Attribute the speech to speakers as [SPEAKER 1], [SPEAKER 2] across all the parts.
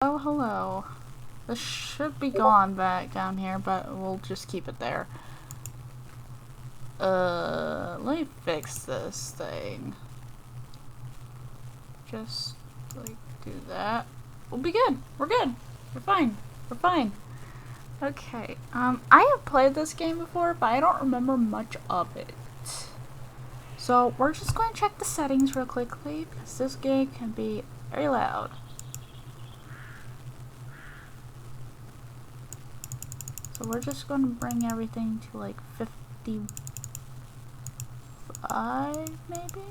[SPEAKER 1] Oh, hello. This should be gone back down here, but we'll just keep it there. Let me fix this thing. Just, like, do that. We'll be good. We're good. We're fine. We're fine. Okay, I have played this game before, but I don't remember much of it. So, we're just going to check the settings real quickly, because this game can be very loud. So we're just going to bring everything to like 55, maybe?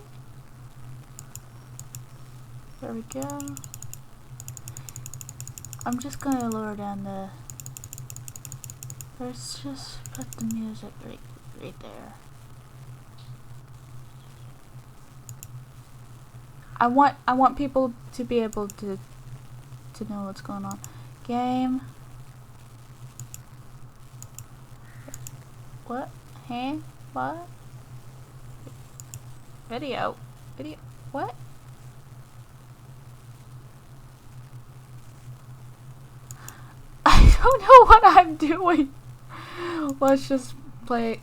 [SPEAKER 1] There we go. I'm just going to lower down the... Let's just put the music right there. I want people to be able to know what's going on. Game. What? Huh? What? Video. Video. What? I don't know what I'm doing. Let's just play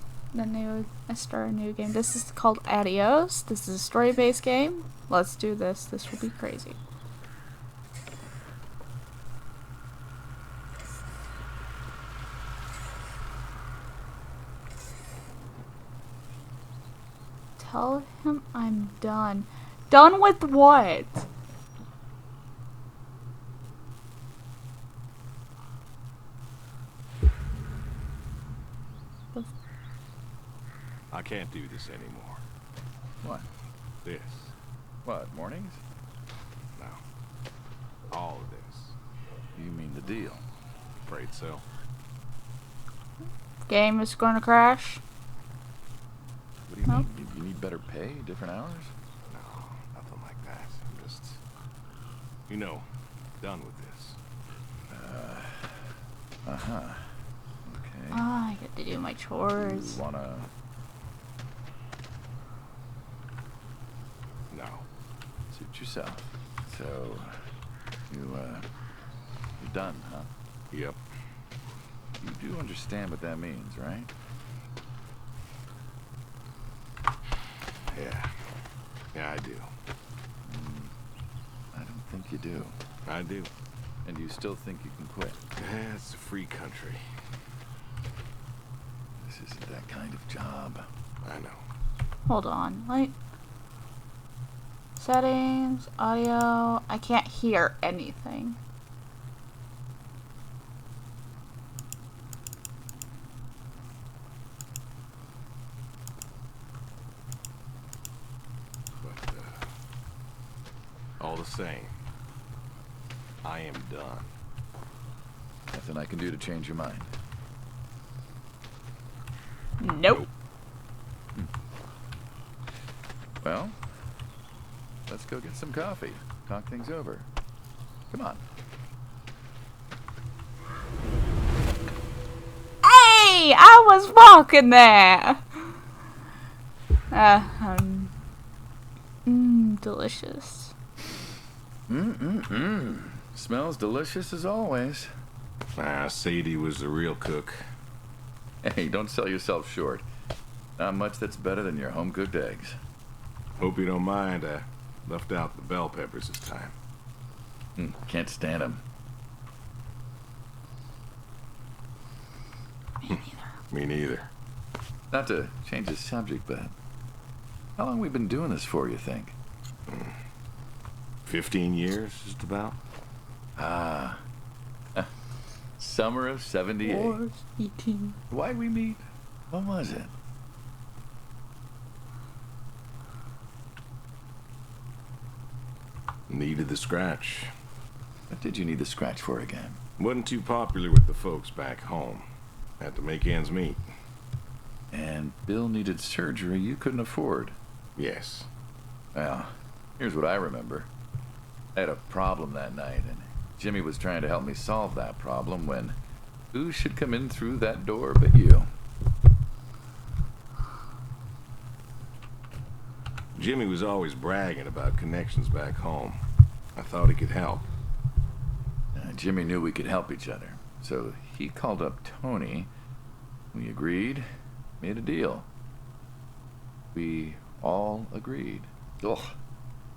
[SPEAKER 1] start a new game. This is called Adose. This is a story-based game. Let's do this. This will be crazy. Tell him I'm done. Done with what?
[SPEAKER 2] I can't do this anymore.
[SPEAKER 3] What?
[SPEAKER 2] This.
[SPEAKER 3] What, mornings?
[SPEAKER 2] No. All of this.
[SPEAKER 3] You mean the deal?
[SPEAKER 2] Afraid so.
[SPEAKER 1] Game is going to crash.
[SPEAKER 3] What do you mean? You need better pay? Different hours?
[SPEAKER 2] No, nothing like that. I'm just, you know, done with this.
[SPEAKER 3] Uh-huh. Okay.
[SPEAKER 1] I get to do my chores.
[SPEAKER 3] You wanna...
[SPEAKER 2] No.
[SPEAKER 3] Suit yourself. So, you're done, huh?
[SPEAKER 2] Yep.
[SPEAKER 3] You do understand what that means, right?
[SPEAKER 2] Yeah. Yeah, I do.
[SPEAKER 3] I don't think you do.
[SPEAKER 2] I do.
[SPEAKER 3] And you still think you can quit?
[SPEAKER 2] Yeah, it's a free country.
[SPEAKER 3] This isn't that kind of job.
[SPEAKER 2] I know.
[SPEAKER 1] Hold on. Like, settings, audio. I can't hear anything.
[SPEAKER 2] But, all the same, I am done.
[SPEAKER 3] Nothing I can do to change your mind.
[SPEAKER 1] Nope.
[SPEAKER 3] Well, let's go get some coffee. Talk things over. Come on.
[SPEAKER 1] Hey! I was walking there! Delicious.
[SPEAKER 3] Smells delicious as always.
[SPEAKER 2] Ah, Sadie was the real cook.
[SPEAKER 3] Hey, don't sell yourself short. Not much that's better than your home-cooked eggs.
[SPEAKER 2] Hope you don't mind, I left out the bell peppers this time.
[SPEAKER 3] Can't stand them.
[SPEAKER 1] Me neither.
[SPEAKER 2] Me neither.
[SPEAKER 3] Not to change the subject, but how long we been doing this for, you think?
[SPEAKER 2] 15 years, just about.
[SPEAKER 3] Ah. Summer of 78.
[SPEAKER 1] Wars, eating.
[SPEAKER 3] Why'd we meet? What was it?
[SPEAKER 2] Needed the scratch.
[SPEAKER 3] What did you need the scratch for again?
[SPEAKER 2] Wasn't too popular with the folks back home. Had to make ends meet.
[SPEAKER 3] And Bill needed surgery you couldn't afford.
[SPEAKER 2] Yes.
[SPEAKER 3] Well, here's what I remember. I had a problem that night, and Jimmy was trying to help me solve that problem when who should come in through that door but you?
[SPEAKER 2] Jimmy was always bragging about connections back home. I thought he could help.
[SPEAKER 3] Jimmy knew we could help each other, so he called up Tony. We agreed, made a deal. We all agreed. Ugh.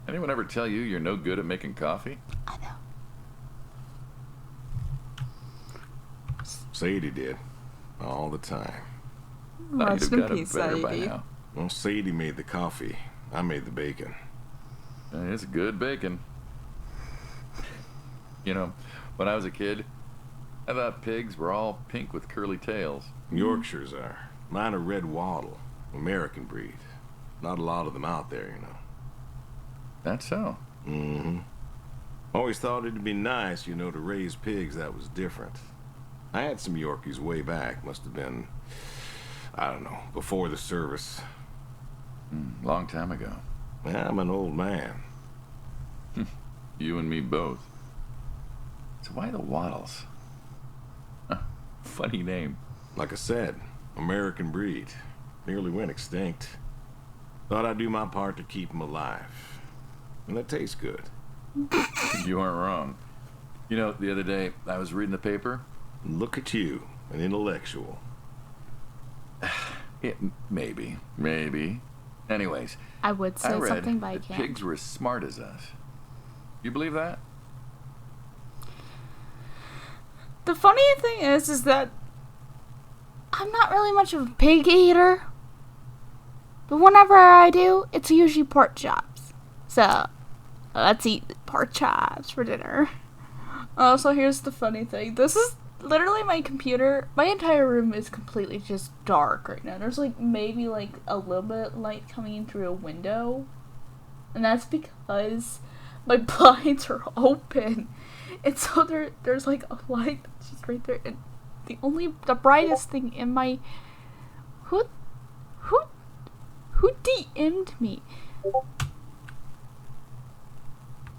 [SPEAKER 3] Anyone ever tell you you're no good at making coffee?
[SPEAKER 1] I know.
[SPEAKER 2] Sadie did. All the time.
[SPEAKER 3] Thought
[SPEAKER 1] Rest
[SPEAKER 3] you'd
[SPEAKER 1] in
[SPEAKER 3] have got
[SPEAKER 1] peace,
[SPEAKER 3] it better by
[SPEAKER 1] Sadie.
[SPEAKER 3] now.
[SPEAKER 2] Well, Sadie made the coffee. I made the bacon.
[SPEAKER 3] It's good bacon. You know, when I was a kid, I thought pigs were all pink with curly tails.
[SPEAKER 2] Yorkshires are. Mine are red wattle. American breed. Not a lot of them out there, you know.
[SPEAKER 3] That's so.
[SPEAKER 2] Mm-hmm. Always thought it'd be nice, you know, to raise pigs that was different. I had some Yorkies way back. Must have been, I don't know, before the service.
[SPEAKER 3] Long time ago.
[SPEAKER 2] Yeah, I'm an old man.
[SPEAKER 3] You and me both. So why the Waddles? Huh, funny name.
[SPEAKER 2] Like I said, American breed. Nearly went extinct. Thought I'd do my part to keep them alive. And that tastes good.
[SPEAKER 3] You aren't wrong. You know, the other day, I was reading the paper.
[SPEAKER 2] Look at you, an intellectual.
[SPEAKER 3] Maybe. Anyways,
[SPEAKER 1] I would
[SPEAKER 3] I
[SPEAKER 1] say
[SPEAKER 3] read
[SPEAKER 1] something, but I
[SPEAKER 3] that
[SPEAKER 1] can't.
[SPEAKER 3] pigs were as smart as us. You believe that?
[SPEAKER 1] The funny thing is that I'm not really much of a pig eater. But whenever I do, it's usually pork chops. So, let's eat pork chops for dinner. Also, here's the funny thing. This is literally my computer. My entire room is completely just dark right now. There's like maybe like a little bit of light coming in through a window. And that's because my blinds are open. And so there's like a light that's just right there. And the brightest thing in my... Who DM'd me?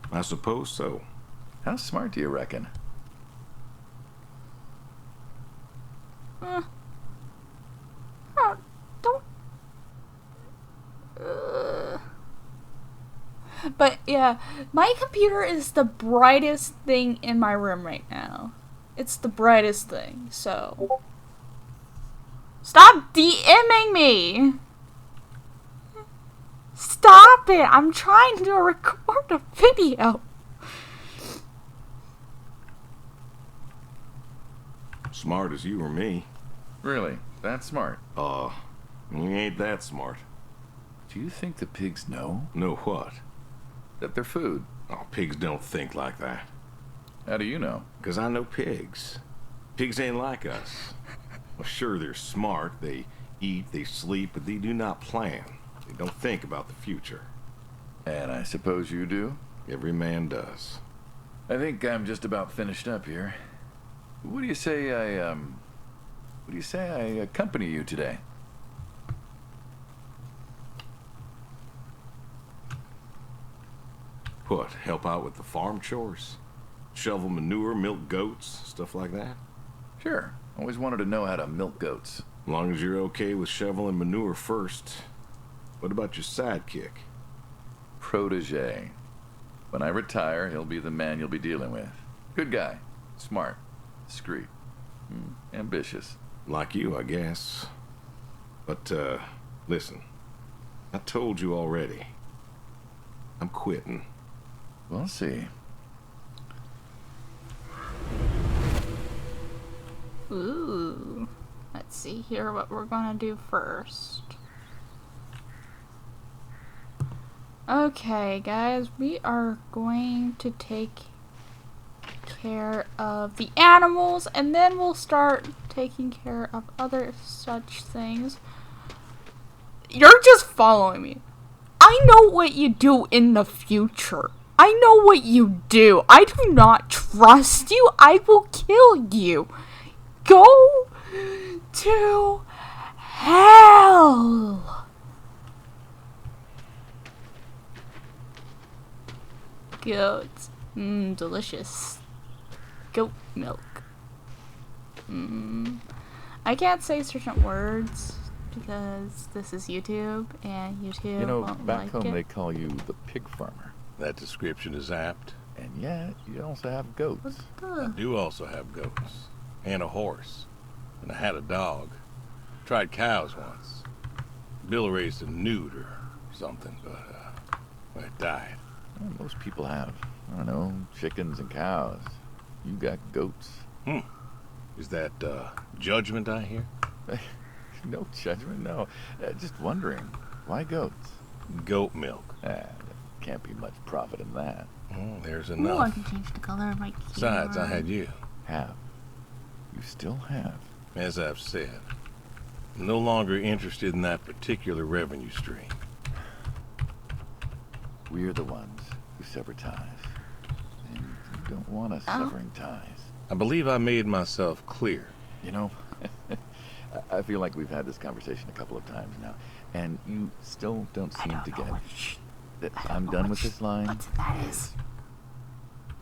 [SPEAKER 2] I suppose so.
[SPEAKER 3] How smart do you reckon?
[SPEAKER 1] Don't. But yeah, my computer is the brightest thing in my room right now. It's the brightest thing, so. Stop DMing me! Stop it! I'm trying to record a video.
[SPEAKER 2] Smart as you or me.
[SPEAKER 3] Really? That smart?
[SPEAKER 2] We ain't that smart.
[SPEAKER 3] Do you think the pigs know
[SPEAKER 2] Know what?
[SPEAKER 3] that they're food?
[SPEAKER 2] Oh, pigs don't think like that.
[SPEAKER 3] How do you know?
[SPEAKER 2] 'Cause I know pigs. Pigs ain't like us. Well, sure, they're smart. They eat, they sleep, but they do not plan. They don't think about the future.
[SPEAKER 3] And I suppose you do?
[SPEAKER 2] Every man does.
[SPEAKER 3] I think I'm just about finished up here. What do you say I accompany you today?
[SPEAKER 2] What, help out with the farm chores? Shovel manure, milk goats, stuff like that?
[SPEAKER 3] Sure. Always wanted to know how to milk goats.
[SPEAKER 2] As long as you're okay with shoveling manure first. What about your sidekick?
[SPEAKER 3] Protege. When I retire, he'll be the man you'll be dealing with. Good guy. Smart. Discreet. Ambitious.
[SPEAKER 2] Like you, I guess. But, listen. I told you already. I'm quitting.
[SPEAKER 3] We'll see.
[SPEAKER 1] Ooh. Let's see here what we're gonna do first. Okay, guys, we are going to take care of the animals, and then we'll start taking care of other such things. You're just following me. I know what you do in the future. I know what you do. I do not trust you. I will kill you. Go to hell. Goats. Delicious. Goat milk. I can't say certain words because this is YouTube and YouTube
[SPEAKER 3] You know,
[SPEAKER 1] won't
[SPEAKER 3] back
[SPEAKER 1] like
[SPEAKER 3] home
[SPEAKER 1] it.
[SPEAKER 3] they call you the pig farmer.
[SPEAKER 2] That description is apt.
[SPEAKER 3] And yet, you also have goats.
[SPEAKER 2] I do also have goats. And a horse. And I had a dog. Tried cows once. Bill raised a newt or something, but it died.
[SPEAKER 3] Well, most people have, I don't know, chickens and cows. You got goats.
[SPEAKER 2] Is that judgment I hear?
[SPEAKER 3] No judgment, no. Just wondering, why goats?
[SPEAKER 2] Goat milk.
[SPEAKER 3] There can't be much profit in that.
[SPEAKER 2] There's
[SPEAKER 1] Ooh, I
[SPEAKER 2] enough.
[SPEAKER 1] can change the color of my keyboard.
[SPEAKER 2] Besides, I had you.
[SPEAKER 3] Have. You still have.
[SPEAKER 2] As I've said, I'm no longer interested in that particular revenue stream.
[SPEAKER 3] We're the ones who sever ties. And you don't want us severing ties.
[SPEAKER 2] I believe I made myself clear.
[SPEAKER 3] You know, I feel like we've had this conversation a couple of times now, and you still don't seem to get that I'm done with this line.
[SPEAKER 1] What that is.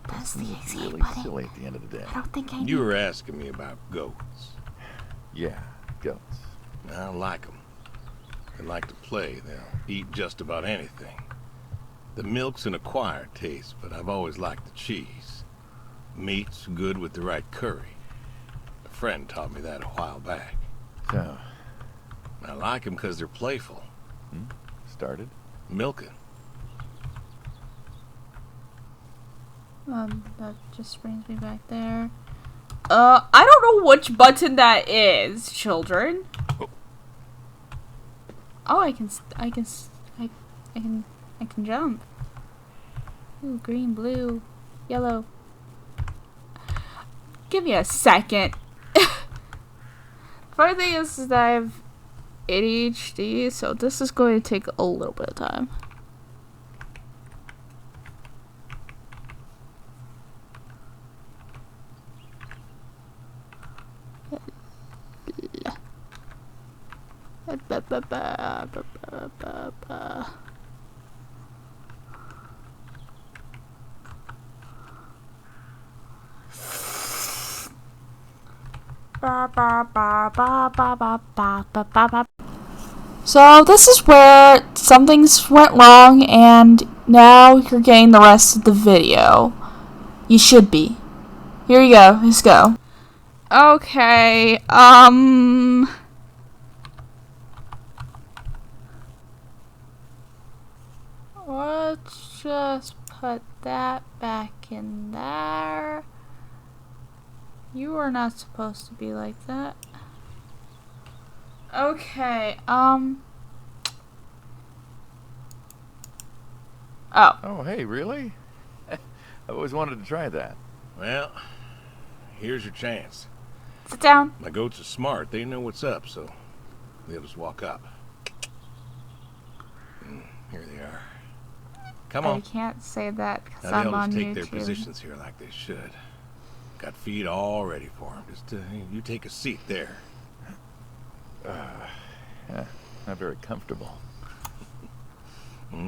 [SPEAKER 1] That's the
[SPEAKER 3] It's
[SPEAKER 1] escape
[SPEAKER 3] really
[SPEAKER 1] button.
[SPEAKER 3] silly at the end of the day.
[SPEAKER 1] I don't think I
[SPEAKER 2] You
[SPEAKER 1] need.
[SPEAKER 2] were asking me about goats.
[SPEAKER 3] Yeah, goats.
[SPEAKER 2] I like them. They like to play. They'll eat just about anything. The milk's an acquired taste, but I've always liked the cheese. Meat's good with the right curry. A friend taught me that a while back.
[SPEAKER 3] So,
[SPEAKER 2] I like them because they're playful.
[SPEAKER 3] started?
[SPEAKER 2] Milking.
[SPEAKER 1] That just brings me back there. I don't know which button that is, children. Oh, I can jump. Ooh, green, blue, yellow. Give me a second. Funny thing is that I have ADHD, so this is going to take a little bit of time. So this is where something's went wrong, and now you're getting the rest of the video. You should be. Here you go. Let's go. Okay, let's just put that back in there. You are not supposed to be like that. Okay, Oh.
[SPEAKER 3] Oh, hey, really? I always wanted to try that.
[SPEAKER 2] Well, here's your chance.
[SPEAKER 1] Sit down.
[SPEAKER 2] My goats are smart. They know what's up, so they'll just walk up. Here they are. Come
[SPEAKER 1] I
[SPEAKER 2] on.
[SPEAKER 1] can't say that because
[SPEAKER 2] Now
[SPEAKER 1] I'm
[SPEAKER 2] they'll
[SPEAKER 1] on
[SPEAKER 2] just take
[SPEAKER 1] YouTube.
[SPEAKER 2] their positions here like they should. Got feed all ready for them. Just you take a seat there.
[SPEAKER 3] Not very comfortable.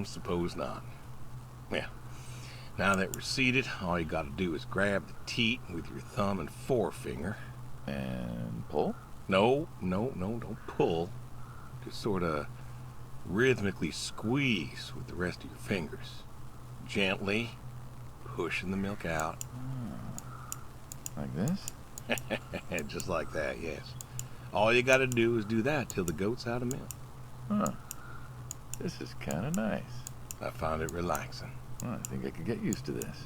[SPEAKER 2] Suppose not. Yeah. Now that we're seated, all you got to do is grab the teat with your thumb and forefinger.
[SPEAKER 3] And pull?
[SPEAKER 2] No, don't pull. Just sort of rhythmically squeeze with the rest of your fingers. Gently pushing the milk out.
[SPEAKER 3] Like this?
[SPEAKER 2] Just like that, yes. All you gotta do is do that till the goat's out of milk.
[SPEAKER 3] Huh. This is kind of nice.
[SPEAKER 2] I found it relaxing.
[SPEAKER 3] Well, I think I could get used to this.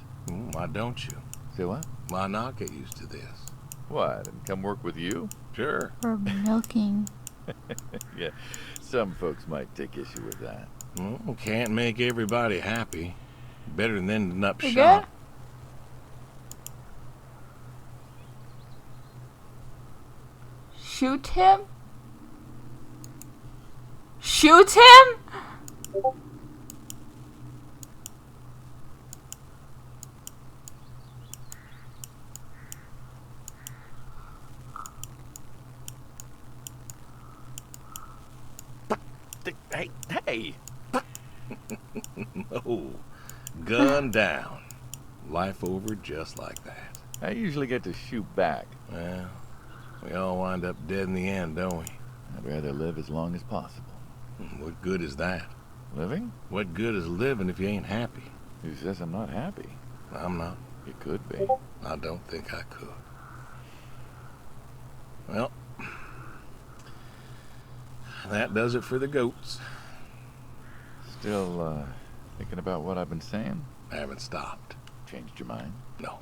[SPEAKER 2] Why don't you?
[SPEAKER 3] Say what?
[SPEAKER 2] Why not get used to this?
[SPEAKER 3] What, and come work with you?
[SPEAKER 2] Sure.
[SPEAKER 1] For milking.
[SPEAKER 3] Yeah, some folks might take issue with that.
[SPEAKER 2] Well, can't make everybody happy. Better than ending up
[SPEAKER 1] You
[SPEAKER 2] shot.
[SPEAKER 1] good? Shoot him? Shoot him?
[SPEAKER 3] Hey!
[SPEAKER 2] Oh, gun down. Life over just like that.
[SPEAKER 3] I usually get to shoot back.
[SPEAKER 2] Well, we all wind up dead in the end, don't we?
[SPEAKER 3] I'd rather live as long as possible.
[SPEAKER 2] What good is that?
[SPEAKER 3] Living?
[SPEAKER 2] What good is living if you ain't happy?
[SPEAKER 3] Who says I'm not happy?
[SPEAKER 2] I'm not.
[SPEAKER 3] You could be.
[SPEAKER 2] I don't think I could. Well, that does it for the goats.
[SPEAKER 3] Still, thinking about what I've been saying?
[SPEAKER 2] I haven't stopped.
[SPEAKER 3] Changed your mind?
[SPEAKER 2] No.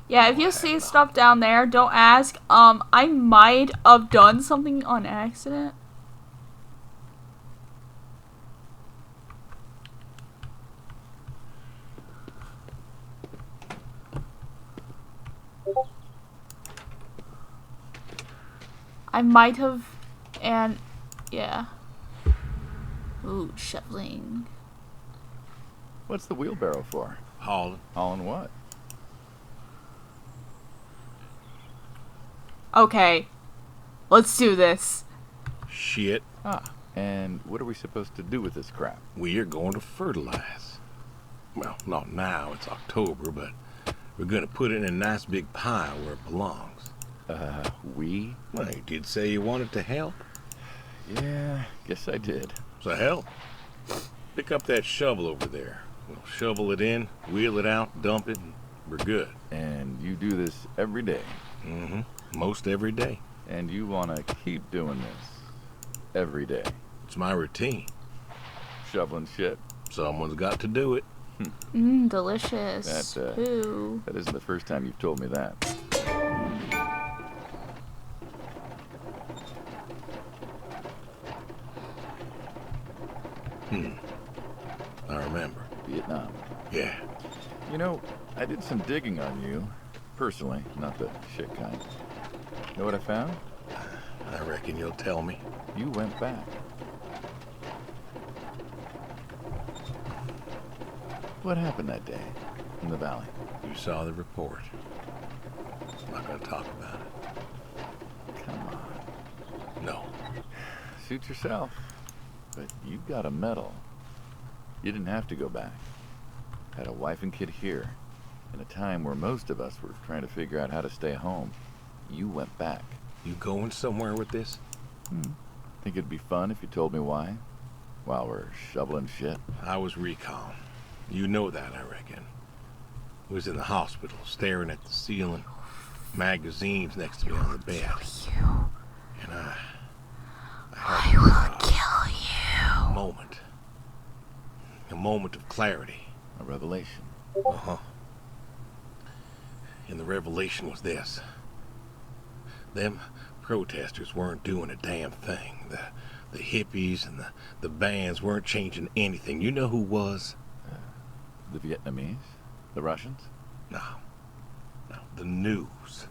[SPEAKER 1] Yeah, if you see stuff down there, don't ask. I might have done something on accident. I might have, and yeah. Ooh, shoveling.
[SPEAKER 3] What's the wheelbarrow for?
[SPEAKER 2] Hauling.
[SPEAKER 3] Hauling what?
[SPEAKER 1] Okay, let's do this.
[SPEAKER 2] Shit.
[SPEAKER 3] Ah, and what are we supposed to do with this crap?
[SPEAKER 2] We are going to fertilize. Well, not now, it's October, but we're going to put it in a nice big pile where it belongs.
[SPEAKER 3] We?
[SPEAKER 2] Well, you did say you wanted to help.
[SPEAKER 3] Yeah, guess I did.
[SPEAKER 2] So help. Pick up that shovel over there. We'll shovel it in, wheel it out, dump it, and we're good.
[SPEAKER 3] And you do this every day?
[SPEAKER 2] Mm-hmm. Most every day.
[SPEAKER 3] And you want to keep doing this every day?
[SPEAKER 2] It's my routine.
[SPEAKER 3] Shoveling shit?
[SPEAKER 2] Someone's got to do it.
[SPEAKER 1] Delicious. Ooh.
[SPEAKER 3] That isn't the first time you've told me that.
[SPEAKER 2] I remember.
[SPEAKER 3] Vietnam.
[SPEAKER 2] Yeah.
[SPEAKER 3] You know, I did some digging on you. Personally, not the shit kind. Know what I found?
[SPEAKER 2] I reckon you'll tell me.
[SPEAKER 3] You went back. What happened that day in the valley?
[SPEAKER 2] You saw the report. I'm not going to talk about it.
[SPEAKER 3] Come on.
[SPEAKER 2] No.
[SPEAKER 3] Suit yourself. But you got a medal. You didn't have to go back. Had a wife and kid here. In a time where most of us were trying to figure out how to stay home. You went back.
[SPEAKER 2] You going somewhere with this?
[SPEAKER 3] Think it'd be fun if you told me why? While we're shoveling shit?
[SPEAKER 2] I was recon. You know that, I reckon. Was in the hospital, staring at the ceiling. Magazines next to me on the bed.
[SPEAKER 1] You.
[SPEAKER 2] And I
[SPEAKER 1] will kill you.
[SPEAKER 2] A moment of clarity.
[SPEAKER 3] A revelation.
[SPEAKER 2] Uh-huh. And the revelation was this. Them protesters weren't doing a damn thing. The hippies and the bands weren't changing anything. You know who was?
[SPEAKER 3] The Vietnamese? The Russians?
[SPEAKER 2] No. The news.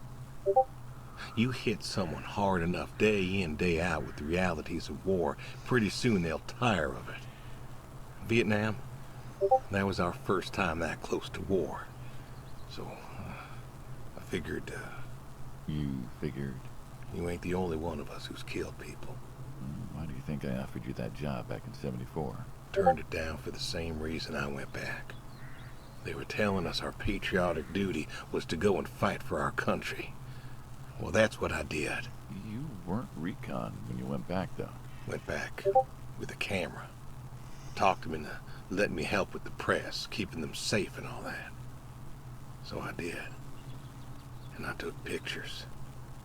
[SPEAKER 2] You hit someone hard enough day in, day out with the realities of war, pretty soon they'll tire of it. Vietnam, that was our first time that close to war. So, I figured,
[SPEAKER 3] You figured?
[SPEAKER 2] you ain't the only one of us who's killed people.
[SPEAKER 3] Why do you think I offered you that job back in '74?
[SPEAKER 2] Turned it down for the same reason I went back. They were telling us our patriotic duty was to go and fight for our country. Well, that's what I did.
[SPEAKER 3] You weren't recon when you went back, though.
[SPEAKER 2] Went back with a camera. Talked them into letting me help with the press, keeping them safe and all that. So I did. And I took pictures.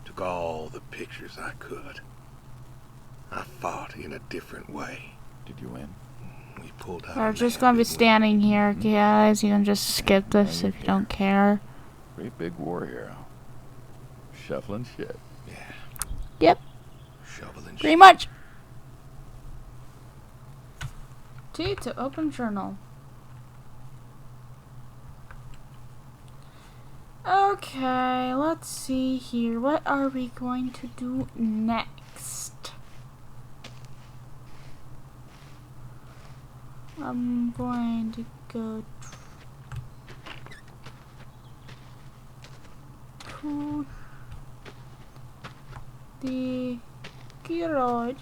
[SPEAKER 2] Took all the pictures I could. I fought in a different way.
[SPEAKER 3] Did you win?
[SPEAKER 2] We pulled out.
[SPEAKER 1] We're just gonna be standing here, guys. You can just skip this if you don't care.
[SPEAKER 3] Great big war hero. Shuffling shit.
[SPEAKER 2] Yeah.
[SPEAKER 1] Yep,
[SPEAKER 2] Shoveling
[SPEAKER 1] pretty much. T to open journal. Okay, let's see here. What are we going to do next? I'm going to go to the garage.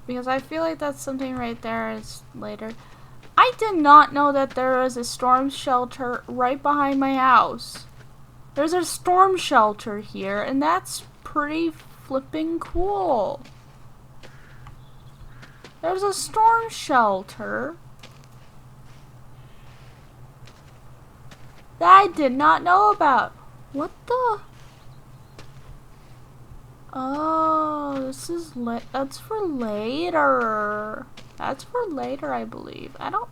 [SPEAKER 1] Because I feel like that's something right there is later. I did not know that there was a storm shelter right behind my house. There's a storm shelter here, and that's pretty flipping cool. There's a storm shelter that I did not know about. What the? Oh, this is that's for later. That's for later, I believe. I don't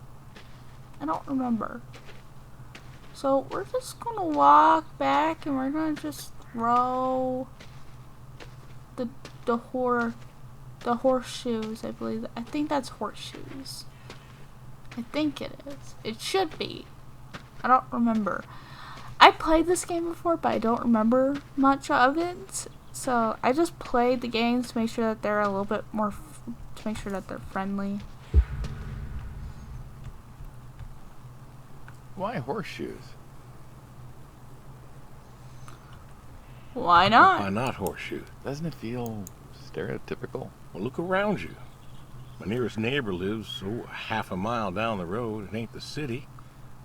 [SPEAKER 1] remember. So we're just gonna walk back and we're gonna just throw the horseshoes, I believe. I think that's horseshoes. I think it is. It should be. I don't remember. I played this game before, but I don't remember much of it. So I just played the games to make sure that they're a little bit more, to make sure that they're friendly.
[SPEAKER 3] Why horseshoes?
[SPEAKER 1] Why not?
[SPEAKER 2] Why not horseshoe?
[SPEAKER 3] Doesn't it feel stereotypical?
[SPEAKER 2] Well, look around you. My nearest neighbor lives, half a mile down the road. It ain't the city.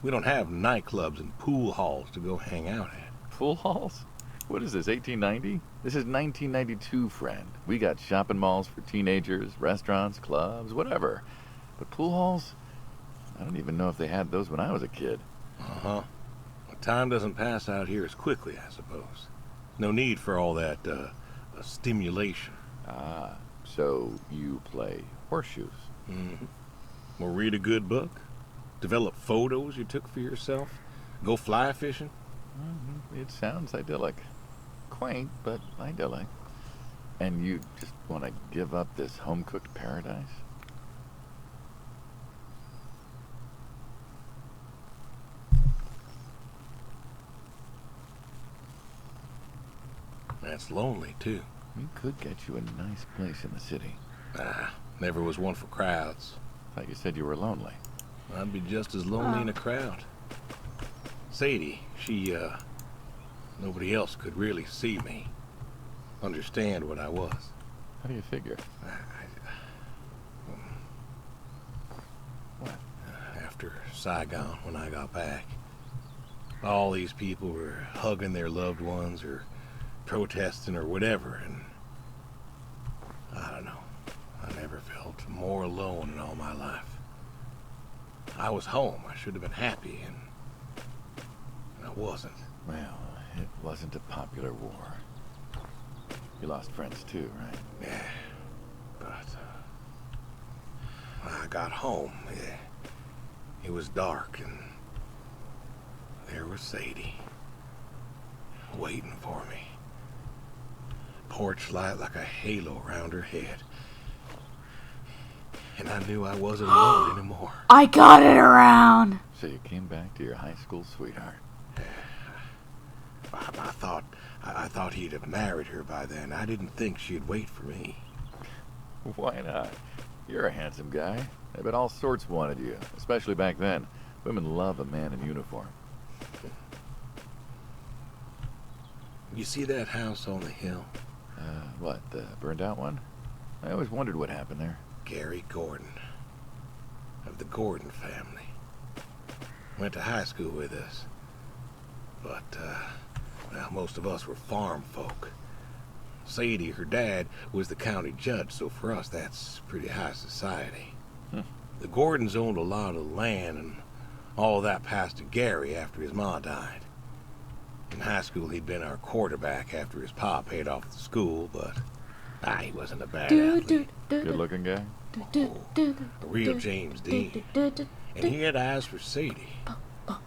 [SPEAKER 2] We don't have nightclubs and pool halls to go hang out at.
[SPEAKER 3] Pool halls? What is this, 1890? This is 1992, friend. We got shopping malls for teenagers, restaurants, clubs, whatever. But pool halls? I don't even know if they had those when I was a kid.
[SPEAKER 2] Uh-huh. Well, time doesn't pass out here as quickly, I suppose. No need for all that, stimulation.
[SPEAKER 3] Ah, so you play horseshoes.
[SPEAKER 2] Mm-hmm. Or read a good book. Develop photos you took for yourself. Go fly fishing.
[SPEAKER 3] It sounds idyllic. Quaint, but idyllic. And you just want to give up this home-cooked paradise?
[SPEAKER 2] That's lonely, too.
[SPEAKER 3] We could get you a nice place in the city.
[SPEAKER 2] Never was one for crowds.
[SPEAKER 3] Thought you said you were lonely.
[SPEAKER 2] I'd be just as lonely in a crowd. Sadie, nobody else could really see me, understand what I was.
[SPEAKER 3] How do you figure? What?
[SPEAKER 2] After Saigon, when I got back, all these people were hugging their loved ones or protesting or whatever, and I don't know. I never felt more alone in all my life. I was home. I should have been happy, and I wasn't.
[SPEAKER 3] Well, it wasn't a popular war. You lost friends too, right?
[SPEAKER 2] Yeah, but when I got home, it was dark, and there was Sadie waiting for me. Porch light like a halo around her head. And I knew I wasn't alone anymore.
[SPEAKER 1] I got it around.
[SPEAKER 3] So you came back to your high school sweetheart.
[SPEAKER 2] I thought he'd have married her by then. I didn't think she'd wait for me.
[SPEAKER 3] Why not? You're a handsome guy. I bet all sorts wanted you, especially back then. Women love a man in uniform.
[SPEAKER 2] You see that house on the hill?
[SPEAKER 3] What, the burned out one? I always wondered what happened there.
[SPEAKER 2] Gary Gordon, of the Gordon family. Went to high school with us. But, well, most of us were farm folk. Sadie, her dad, was the county judge, so for us that's pretty high society. The Gordons owned a lot of land, and all that passed to Gary after his ma died. In high school, he'd been our quarterback after his pa paid off the school, but he wasn't a bad athlete.
[SPEAKER 3] Good-looking guy?
[SPEAKER 2] A real James Dean. And he had eyes for Sadie. The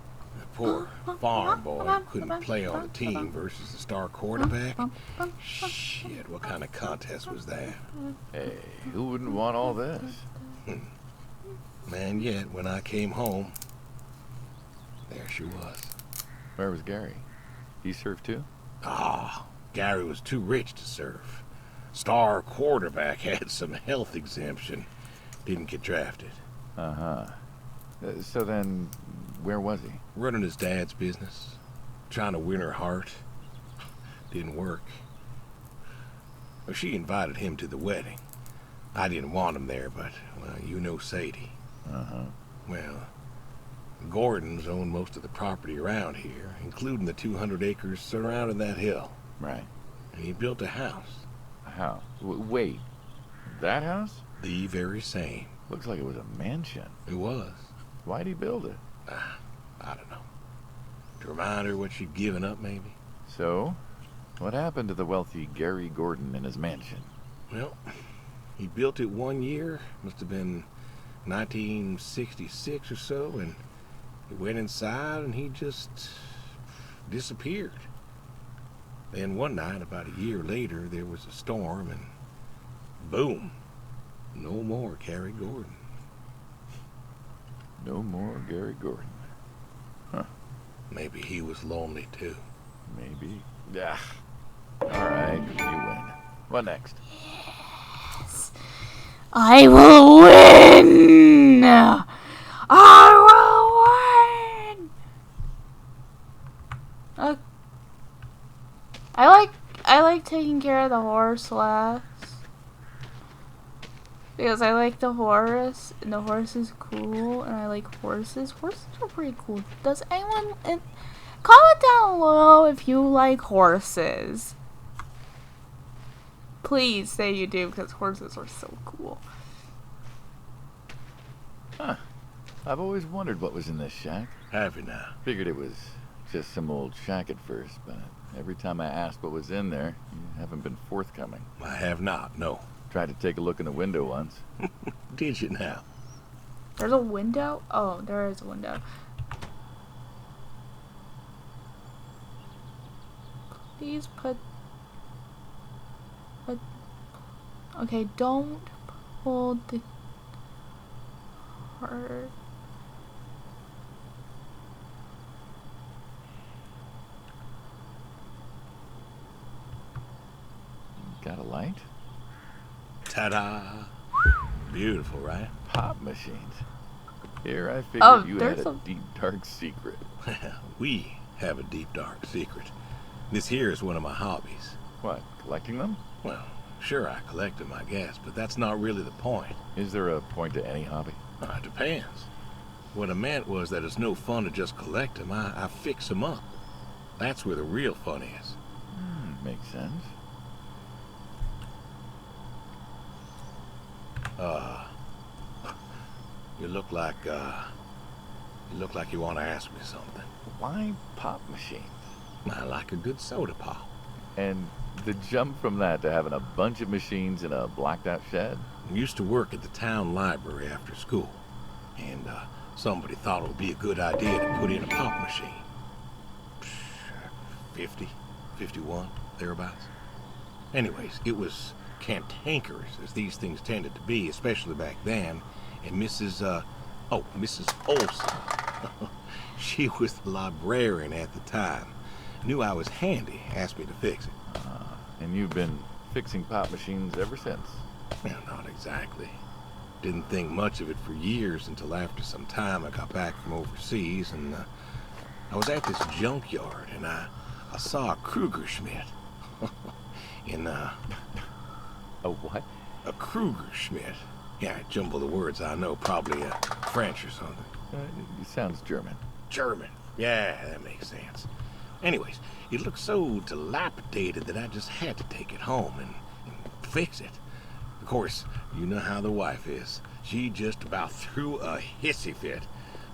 [SPEAKER 2] poor farm boy who couldn't play on the team versus the star quarterback. Shit, what kind of contest was that?
[SPEAKER 3] Hey, who wouldn't want all this?
[SPEAKER 2] And yet, when I came home, there she was.
[SPEAKER 3] Where was Gary? He served too?
[SPEAKER 2] Gary was too rich to serve. Star quarterback had some health exemption. Didn't get drafted.
[SPEAKER 3] So then, where was he?
[SPEAKER 2] Running his dad's business. Trying to win her heart. Didn't work. Well, she invited him to the wedding. I didn't want him there, but, well, you know Sadie. Well, Gordon's owned most of the property around here, including the 200 acres surrounding that hill.
[SPEAKER 3] Right.
[SPEAKER 2] And he built a house.
[SPEAKER 3] A house? Wait. That house?
[SPEAKER 2] The very same.
[SPEAKER 3] Looks like it was a mansion.
[SPEAKER 2] It was.
[SPEAKER 3] Why'd he build it?
[SPEAKER 2] I don't know. To remind her what she'd given up, maybe?
[SPEAKER 3] So, what happened to the wealthy Gary Gordon in his mansion?
[SPEAKER 2] Well, he built it one year. Must have been 1966 or so, and he went inside and he just disappeared. Then one night, about a year later, there was a storm and boom, no more Gary Gordon.
[SPEAKER 3] No more Gary Gordon. Huh.
[SPEAKER 2] Maybe he was lonely too.
[SPEAKER 3] Maybe. Yeah. Alright, you win. What next?
[SPEAKER 1] Yes. I will win! I will win! I like taking care of the horse last. Because I like the horse, and the horse is cool, and I like horses. Horses are pretty cool. Does anyone... comment down below if you like horses. Please say you do, because horses are so cool.
[SPEAKER 3] Huh. I've always wondered what was in this shack.
[SPEAKER 2] Have you now?
[SPEAKER 3] Figured it was just some old shack at first, but every time I asked what was in there, you haven't been forthcoming.
[SPEAKER 2] I have not, no.
[SPEAKER 3] Tried to take a look in the window once.
[SPEAKER 2] Did you now?
[SPEAKER 1] There's a window? Oh, there is a window. Please put... Okay, don't pull the card.
[SPEAKER 3] Got a light?
[SPEAKER 2] Ta-da! Beautiful, right?
[SPEAKER 3] Pop machines. Here I figured you had
[SPEAKER 1] there's
[SPEAKER 3] a deep, dark secret.
[SPEAKER 2] We have a deep, dark secret. This here is one of my hobbies.
[SPEAKER 3] What, collecting them?
[SPEAKER 2] Well, sure, I collect them, I guess, but that's not really the point.
[SPEAKER 3] Is there a point to any hobby?
[SPEAKER 2] It depends. What I meant was that it's no fun to just collect them. I fix them up. That's where the real fun is.
[SPEAKER 3] Makes sense.
[SPEAKER 2] You look like you want to ask me something.
[SPEAKER 3] Why pop machines?
[SPEAKER 2] I like a good soda pop.
[SPEAKER 3] And the jump from that to having a bunch of machines in a blacked out shed?
[SPEAKER 2] I used to work at the town library after school, and somebody thought it would be a good idea to put in a pop machine. 50, 51, thereabouts. Anyways, it was cantankerous, as these things tended to be, especially back then, and Mrs. Olson, she was the librarian at the time, knew I was handy, asked me to fix it.
[SPEAKER 3] And you've been fixing pop machines ever since?
[SPEAKER 2] Well, not exactly. Didn't think much of it for years until after some time I got back from overseas, and I was at this junkyard, and I saw a Kruger Schmidt.
[SPEAKER 3] A what?
[SPEAKER 2] A Kruger Schmidt. Yeah, I jumble the words, I know, probably French or something.
[SPEAKER 3] It sounds German.
[SPEAKER 2] German. Yeah, that makes sense. Anyways, it looked so dilapidated that I just had to take it home and fix it. Of course, you know how the wife is. She just about threw a hissy fit.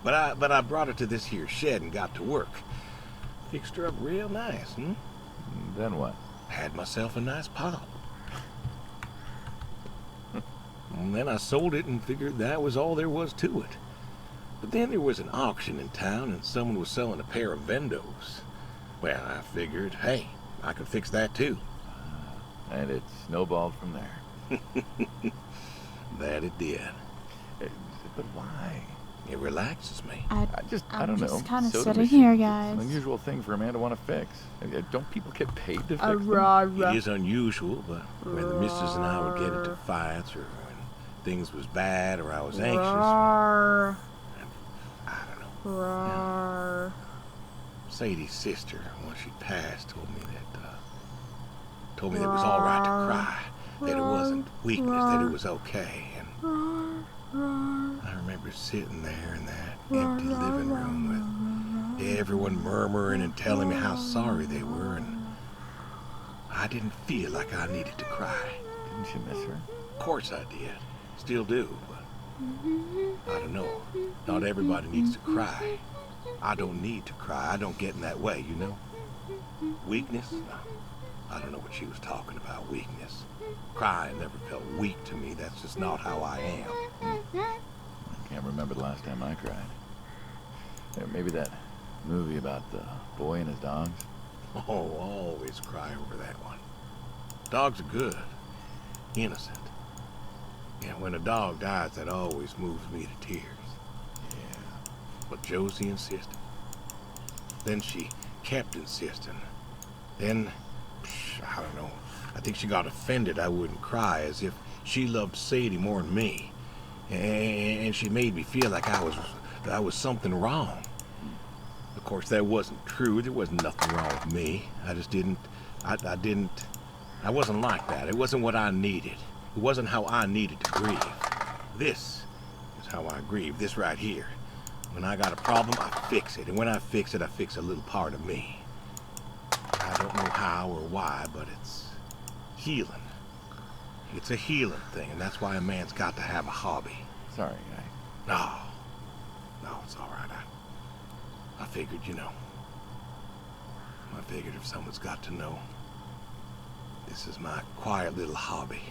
[SPEAKER 2] But I brought her to this here shed and got to work. Fixed her up real nice,
[SPEAKER 3] Then what?
[SPEAKER 2] Had myself a nice pop. And then I sold it and figured that was all there was to it. But then there was an auction in town and someone was selling a pair of Vendos. Well, I figured, hey, I could fix that too.
[SPEAKER 3] And it snowballed from there.
[SPEAKER 2] That it did.
[SPEAKER 3] But why?
[SPEAKER 2] It relaxes me.
[SPEAKER 3] I don't know.
[SPEAKER 1] I'm just kind of
[SPEAKER 3] Soda
[SPEAKER 1] sitting
[SPEAKER 3] machine.
[SPEAKER 1] here,
[SPEAKER 3] It's
[SPEAKER 1] guys.
[SPEAKER 3] an unusual thing for a man to want to fix. Don't people get paid to fix them?
[SPEAKER 2] It is unusual, but when the missus and I would get into fights or when things was bad or I was anxious, I don't know. Sadie's sister, when she passed, told me that it was all right to cry, that it wasn't weakness, that it was okay. And I remember sitting there in that empty living room with everyone murmuring and telling me how sorry they were, and I didn't feel like I needed to cry.
[SPEAKER 3] Didn't you miss her?
[SPEAKER 2] Of course I did. Still do, but I don't know. Not everybody needs to cry. I don't need to cry. I don't get in that way, you know? Weakness? No. I don't know what she was talking about, weakness. Crying never felt weak to me. That's just not how I am.
[SPEAKER 3] I can't remember the last time I cried. Maybe that movie about the boy and his dogs.
[SPEAKER 2] Oh, always cry over that one. Dogs are good. Innocent. Yeah, when a dog dies, that always moves me to tears.
[SPEAKER 3] Yeah.
[SPEAKER 2] But Josie insisted. Then she kept insisting. Then, I don't know, I think she got offended I wouldn't cry, as if she loved Sadie more than me. And she made me feel like I was something wrong. Of course, that wasn't true. There wasn't nothing wrong with me. I just didn't, I wasn't like that. It wasn't what I needed. It wasn't how I needed to grieve. This is how I grieve, this right here. When I got a problem, I fix it. And when I fix it, I fix a little part of me. I don't know how or why, but it's healing. It's a healing thing, and that's why a man's got to have a hobby.
[SPEAKER 3] Sorry,
[SPEAKER 2] No, it's all right. I figured, you know. I figured if someone's got to know, this is my quiet little hobby.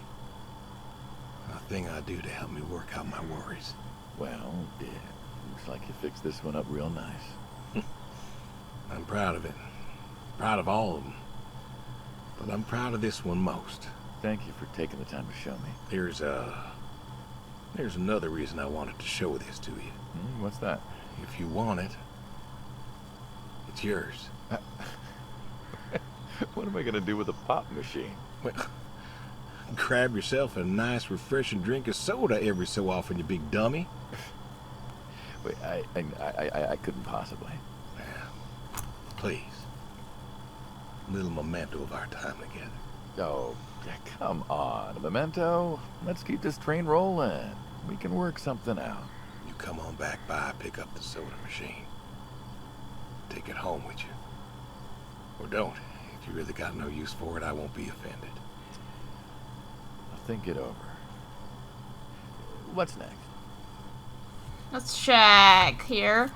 [SPEAKER 2] A thing I do to help me work out my worries.
[SPEAKER 3] Well, yeah. Looks like you fixed this one up real nice.
[SPEAKER 2] I'm proud of it. Proud of all of them. But I'm proud of this one most.
[SPEAKER 3] Thank you for taking the time to show me.
[SPEAKER 2] There's another reason I wanted to show this to you.
[SPEAKER 3] What's that?
[SPEAKER 2] If you want it, it's yours.
[SPEAKER 3] What am I going to do with a pop machine?
[SPEAKER 2] Well, grab yourself a nice, refreshing drink of soda every so often, you big dummy.
[SPEAKER 3] Wait, I couldn't possibly.
[SPEAKER 2] Well, please. A little memento of our time together.
[SPEAKER 3] Oh, yeah, come on. A memento? Let's keep this train rolling. We can work something out.
[SPEAKER 2] You come on back by, pick up the soda machine. Take it home with you. Or don't. If you really got no use for it, I won't be offended.
[SPEAKER 3] I'll think it over. What's next?
[SPEAKER 1] Let's check here.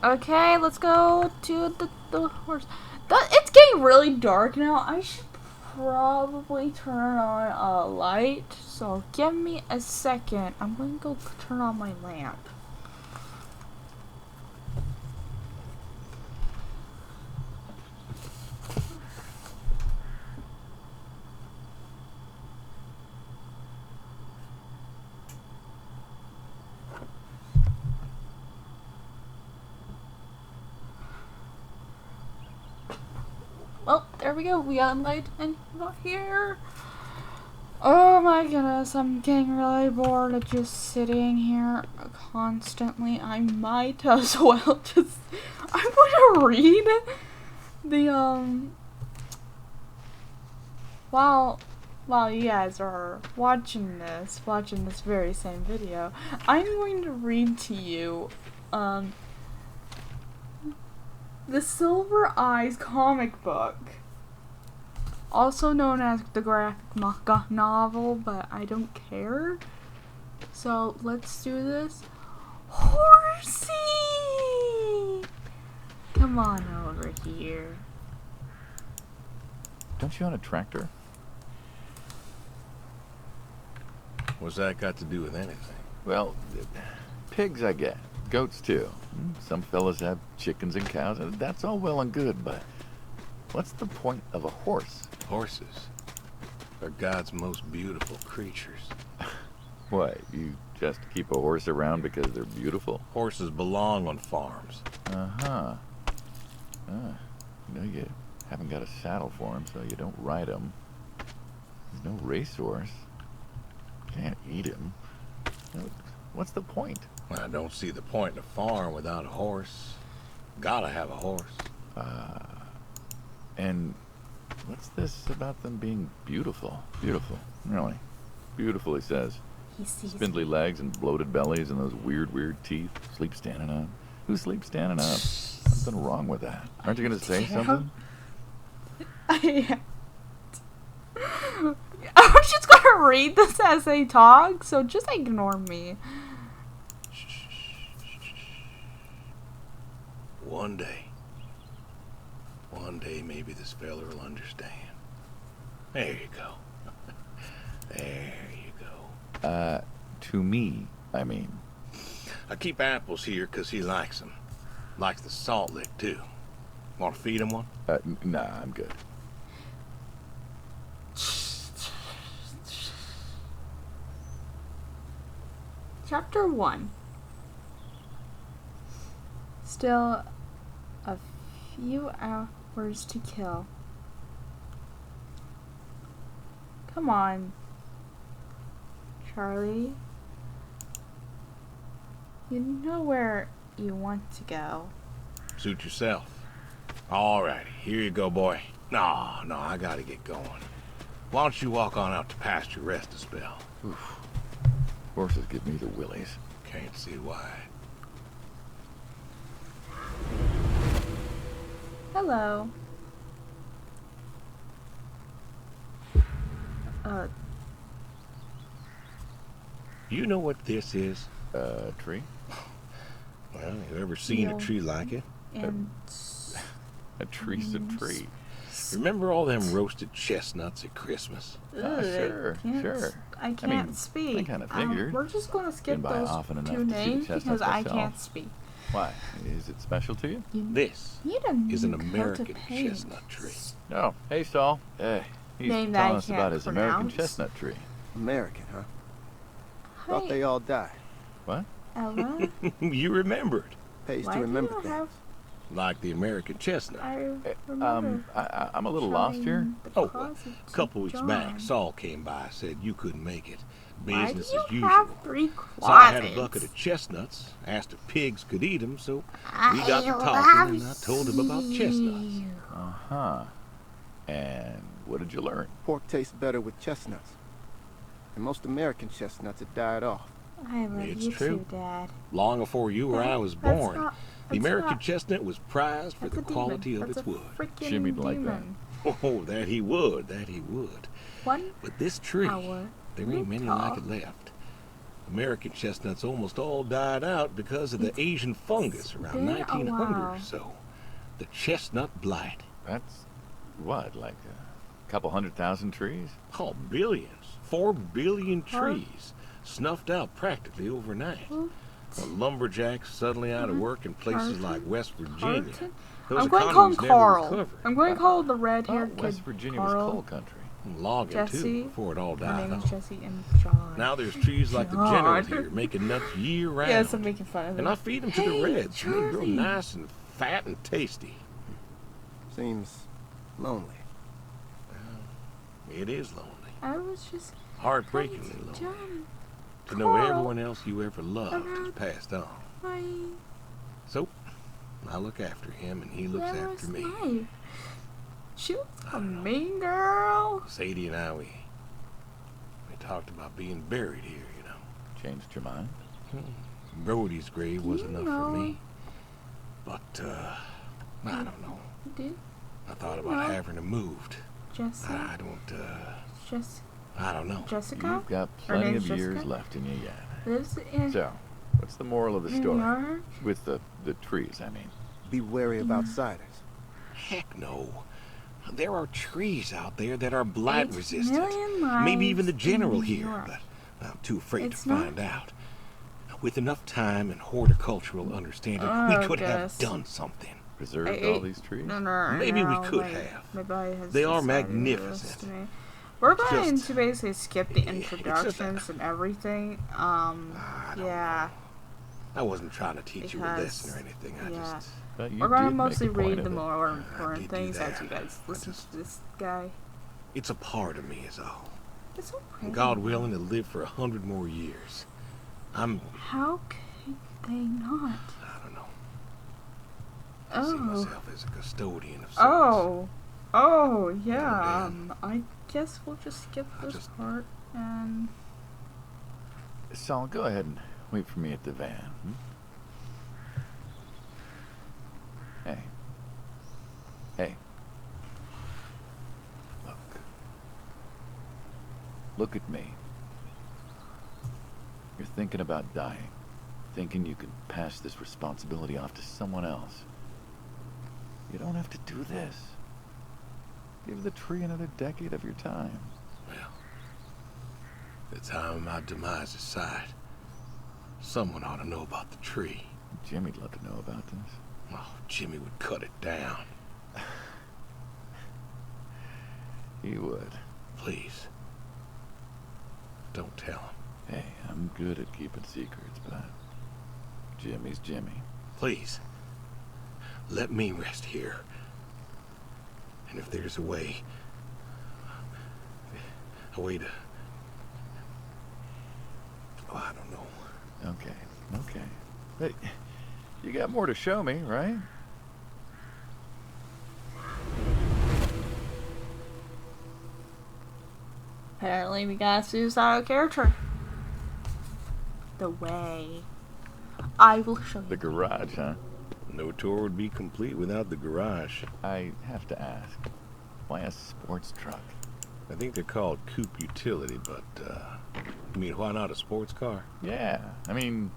[SPEAKER 1] Okay, let's go to the horse. It's getting really dark now. I should probably turn on a light. So give me a second. I'm going to go turn on my lamp. Well, there we go. We got light in here. Oh my goodness, I'm getting really bored of just sitting here constantly. I might as well just... I'm going to read the, while you guys are watching this very same video, I'm going to read to you, the Silver Eyes comic book, also known as the graphic novel, but I don't care. So let's do this. Horsey! Come on over here.
[SPEAKER 3] Don't you own a tractor?
[SPEAKER 2] What's that got to do with anything?
[SPEAKER 3] Well, pigs I get. Goats too. Some fellas have chickens and cows, and that's all well and good, but what's the point of a horse?
[SPEAKER 2] Horses are God's most beautiful creatures.
[SPEAKER 3] What, you just keep a horse around because they're beautiful?
[SPEAKER 2] Horses belong on farms.
[SPEAKER 3] Uh-huh. You haven't got a saddle for them, so you don't ride them. There's no racehorse. Can't eat him. What's the point?
[SPEAKER 2] I don't see the point in a farm without a horse. Gotta have a horse.
[SPEAKER 3] And what's this about them being beautiful? Beautiful, really. Beautiful, he says.
[SPEAKER 1] He sees
[SPEAKER 3] Spindly
[SPEAKER 1] me.
[SPEAKER 3] legs and bloated bellies and those weird teeth. Sleep standing up. Who sleeps standing up? Something wrong with that. Aren't you going to say something?
[SPEAKER 1] I I'm just gonna read this as they talk, so just ignore me.
[SPEAKER 2] One day maybe this fella will understand. There you go. There you go.
[SPEAKER 3] To me, I mean.
[SPEAKER 2] I keep apples here 'cause he likes them. Likes the salt lick, too. Want to feed him one?
[SPEAKER 3] Nah, I'm good.
[SPEAKER 1] Chapter 1. Still a few hours to kill. Come on, Charlie. You know where you want to go.
[SPEAKER 2] Suit yourself. Alrighty, here you go, boy. No, I gotta get going. Why don't you walk on out to pasture, rest a spell?
[SPEAKER 3] Oof. Horses give me the willies.
[SPEAKER 2] Can't see why.
[SPEAKER 1] Hello.
[SPEAKER 2] You know what this is?
[SPEAKER 3] Tree?
[SPEAKER 2] Well, you ever seen a tree like it?
[SPEAKER 1] And
[SPEAKER 3] A tree's a tree.
[SPEAKER 2] Remember all them roasted chestnuts at Christmas?
[SPEAKER 3] Sure.
[SPEAKER 1] I can't speak.
[SPEAKER 3] I kinda figured.
[SPEAKER 1] We're just gonna skip
[SPEAKER 3] Been by
[SPEAKER 1] those
[SPEAKER 3] often enough
[SPEAKER 1] two
[SPEAKER 3] to see the
[SPEAKER 1] names
[SPEAKER 3] chestnuts
[SPEAKER 1] because I
[SPEAKER 3] myself.
[SPEAKER 1] can't speak.
[SPEAKER 3] Why? Is it special to you?
[SPEAKER 2] This
[SPEAKER 1] You need a
[SPEAKER 2] is an
[SPEAKER 1] new coat of
[SPEAKER 2] American
[SPEAKER 1] paint.
[SPEAKER 2] chestnut tree.
[SPEAKER 3] No. Hey, Saul. Hey. He's
[SPEAKER 1] Name that I
[SPEAKER 3] telling us
[SPEAKER 1] can't
[SPEAKER 3] about his American
[SPEAKER 1] pronounce.
[SPEAKER 3] chestnut tree.
[SPEAKER 4] American, huh? Thought
[SPEAKER 1] Hi,
[SPEAKER 4] they all died.
[SPEAKER 3] What?
[SPEAKER 1] Ella.
[SPEAKER 2] You remembered.
[SPEAKER 4] Pays
[SPEAKER 1] Why
[SPEAKER 4] to
[SPEAKER 1] do
[SPEAKER 4] remember
[SPEAKER 1] you
[SPEAKER 4] things.
[SPEAKER 1] have?
[SPEAKER 2] Like the American chestnut.
[SPEAKER 1] I remember.
[SPEAKER 3] I'm a little lost here.
[SPEAKER 1] the
[SPEAKER 2] Oh,
[SPEAKER 1] closet
[SPEAKER 2] a couple weeks
[SPEAKER 1] John.
[SPEAKER 2] back, Saul came by, said you couldn't make it.
[SPEAKER 1] Why do
[SPEAKER 2] Business
[SPEAKER 1] you
[SPEAKER 2] as usual.
[SPEAKER 1] have 3 closets?
[SPEAKER 2] So I had a bucket of chestnuts, asked if pigs could eat them, so we got to talking, and I told him about chestnuts.
[SPEAKER 3] Uh-huh. And what did you learn?
[SPEAKER 4] Pork tastes better with chestnuts. And most American chestnuts have died off.
[SPEAKER 1] I love
[SPEAKER 2] It's
[SPEAKER 1] you
[SPEAKER 2] true.
[SPEAKER 1] too, Dad.
[SPEAKER 2] Long before you or I was
[SPEAKER 1] That's
[SPEAKER 2] born,
[SPEAKER 1] not-
[SPEAKER 2] the
[SPEAKER 1] that's
[SPEAKER 2] American
[SPEAKER 1] not-
[SPEAKER 2] chestnut was prized for
[SPEAKER 1] That's
[SPEAKER 2] the
[SPEAKER 1] a
[SPEAKER 2] quality
[SPEAKER 1] demon.
[SPEAKER 2] of
[SPEAKER 1] That's
[SPEAKER 2] its
[SPEAKER 1] a
[SPEAKER 2] wood.
[SPEAKER 1] freaking
[SPEAKER 3] Jimmy'd like that.
[SPEAKER 1] demon.
[SPEAKER 2] Oh, that he would, that he would.
[SPEAKER 1] 1
[SPEAKER 2] But this tree,
[SPEAKER 1] hour.
[SPEAKER 2] there ain't many like it left. American chestnuts almost all died out because of the Asian fungus around
[SPEAKER 1] been a
[SPEAKER 2] 1900
[SPEAKER 1] while.
[SPEAKER 2] or so. The chestnut blight.
[SPEAKER 3] That's what, like a couple 100,000 trees?
[SPEAKER 2] Oh, billions. 4 billion trees. Snuffed out practically overnight. The lumberjacks suddenly out of work in places like West Virginia.
[SPEAKER 1] Carlton?
[SPEAKER 2] Those
[SPEAKER 1] I'm going to call him
[SPEAKER 2] economies never
[SPEAKER 1] Carl.
[SPEAKER 2] recovered.
[SPEAKER 1] I'm going to call the
[SPEAKER 3] Oh,
[SPEAKER 1] red-haired kid
[SPEAKER 3] West Virginia
[SPEAKER 1] Carl.
[SPEAKER 3] was coal country.
[SPEAKER 2] Logging,
[SPEAKER 1] Jesse.
[SPEAKER 2] too, before it all
[SPEAKER 1] My
[SPEAKER 2] died
[SPEAKER 1] name is
[SPEAKER 2] off.
[SPEAKER 1] Jesse and John.
[SPEAKER 2] Now there's trees like the
[SPEAKER 1] John.
[SPEAKER 2] general here, making nuts year-round.
[SPEAKER 1] Yes, I'm making fun of him.
[SPEAKER 2] And I feed them to the
[SPEAKER 1] Hey,
[SPEAKER 2] reds, and they grow
[SPEAKER 1] Charlie.
[SPEAKER 2] nice and fat and tasty.
[SPEAKER 4] Seems lonely.
[SPEAKER 2] It is lonely.
[SPEAKER 1] I was just
[SPEAKER 2] Heartbreakingly lonely.
[SPEAKER 1] John.
[SPEAKER 2] To know
[SPEAKER 1] Carl.
[SPEAKER 2] everyone else you ever loved has passed on.
[SPEAKER 1] My
[SPEAKER 2] So, I look after him, and he looks
[SPEAKER 1] that
[SPEAKER 2] after
[SPEAKER 1] was
[SPEAKER 2] me.
[SPEAKER 1] nice. She was a mean girl.
[SPEAKER 2] Sadie and I, we talked about being buried here, you know.
[SPEAKER 3] Changed your mind?
[SPEAKER 2] Brody's grave was
[SPEAKER 1] You
[SPEAKER 2] enough
[SPEAKER 1] know.
[SPEAKER 2] for me. But, I don't know.
[SPEAKER 1] Did
[SPEAKER 2] I thought
[SPEAKER 1] You
[SPEAKER 2] about
[SPEAKER 1] know.
[SPEAKER 2] having him moved.
[SPEAKER 1] Jesse?
[SPEAKER 2] I don't, I don't know.
[SPEAKER 1] Jessica
[SPEAKER 3] You've got
[SPEAKER 1] Her
[SPEAKER 3] plenty
[SPEAKER 1] name's
[SPEAKER 3] of years
[SPEAKER 1] Jessica?
[SPEAKER 3] left in you yet.
[SPEAKER 1] lives in
[SPEAKER 3] So, what's the moral of the
[SPEAKER 1] New
[SPEAKER 3] story?
[SPEAKER 1] York.
[SPEAKER 3] With the trees, I mean.
[SPEAKER 4] Be wary of outsiders.
[SPEAKER 2] Heck no. There are trees out there that are blight
[SPEAKER 1] 8
[SPEAKER 2] resistant.
[SPEAKER 1] million
[SPEAKER 2] Maybe even the
[SPEAKER 1] lives in
[SPEAKER 2] general
[SPEAKER 1] New
[SPEAKER 2] here,
[SPEAKER 1] York.
[SPEAKER 2] but I'm too afraid
[SPEAKER 1] It's
[SPEAKER 2] to
[SPEAKER 1] not-
[SPEAKER 2] find out. With enough time and horticultural understanding, we
[SPEAKER 1] Oh,
[SPEAKER 2] could have
[SPEAKER 1] Gus.
[SPEAKER 2] done something.
[SPEAKER 3] Preserved
[SPEAKER 1] I-
[SPEAKER 3] all these trees?
[SPEAKER 1] No,
[SPEAKER 2] Maybe we
[SPEAKER 1] no,
[SPEAKER 2] could
[SPEAKER 1] my-
[SPEAKER 2] have.
[SPEAKER 1] My body has
[SPEAKER 2] They are
[SPEAKER 1] decided
[SPEAKER 2] magnificent.
[SPEAKER 1] to me. We're going
[SPEAKER 2] Just-
[SPEAKER 1] to basically skip the
[SPEAKER 2] it's just a-
[SPEAKER 1] introductions and everything.
[SPEAKER 2] I don't
[SPEAKER 1] Yeah.
[SPEAKER 2] I wasn't trying to teach you a
[SPEAKER 1] Because-
[SPEAKER 2] lesson or anything. I
[SPEAKER 1] yeah.
[SPEAKER 2] just...
[SPEAKER 3] But you
[SPEAKER 1] We're going to
[SPEAKER 3] did make
[SPEAKER 1] mostly
[SPEAKER 3] a point
[SPEAKER 1] read
[SPEAKER 3] of
[SPEAKER 1] the
[SPEAKER 3] it.
[SPEAKER 1] more
[SPEAKER 2] I
[SPEAKER 1] important
[SPEAKER 2] did do
[SPEAKER 1] things as
[SPEAKER 2] that.
[SPEAKER 1] you guys
[SPEAKER 2] I
[SPEAKER 1] listen
[SPEAKER 2] just-
[SPEAKER 1] to this guy.
[SPEAKER 2] It's a part of me is all.
[SPEAKER 1] It's so pretty.
[SPEAKER 2] God willing to live for 100 more years. I'm...
[SPEAKER 1] How could they not?
[SPEAKER 2] I don't know. I see
[SPEAKER 1] Oh.
[SPEAKER 2] myself as a custodian of sorts.
[SPEAKER 1] Oh, yeah.
[SPEAKER 2] Dan.
[SPEAKER 1] I guess we'll just skip
[SPEAKER 2] I
[SPEAKER 1] this
[SPEAKER 2] just-
[SPEAKER 1] part and
[SPEAKER 3] Saul, go ahead and wait for me at the van. Hey. Hey. Look. Look at me. You're thinking about dying. Thinking you can pass this responsibility off to someone else. You don't have to do this. Give the tree another decade of your time.
[SPEAKER 2] Well, the time of my demise aside, someone ought to know about the tree.
[SPEAKER 3] Jimmy'd love to know about this.
[SPEAKER 2] Oh, Jimmy would cut it down.
[SPEAKER 3] He would.
[SPEAKER 2] Please. Don't tell him.
[SPEAKER 3] Hey, I'm good at keeping secrets, but Jimmy's Jimmy.
[SPEAKER 2] Please. Let me rest here. And if there's a way to... Oh, I don't know.
[SPEAKER 3] Okay. But you got more to show me, right?
[SPEAKER 1] Apparently we got a suicidal character. The way. I will show you.
[SPEAKER 3] The garage, huh?
[SPEAKER 2] No tour would be complete without the garage.
[SPEAKER 3] I have to ask, why a sports truck?
[SPEAKER 2] I think they're called coupe utility, but, you mean why not a sports car?
[SPEAKER 3] Yeah, I mean,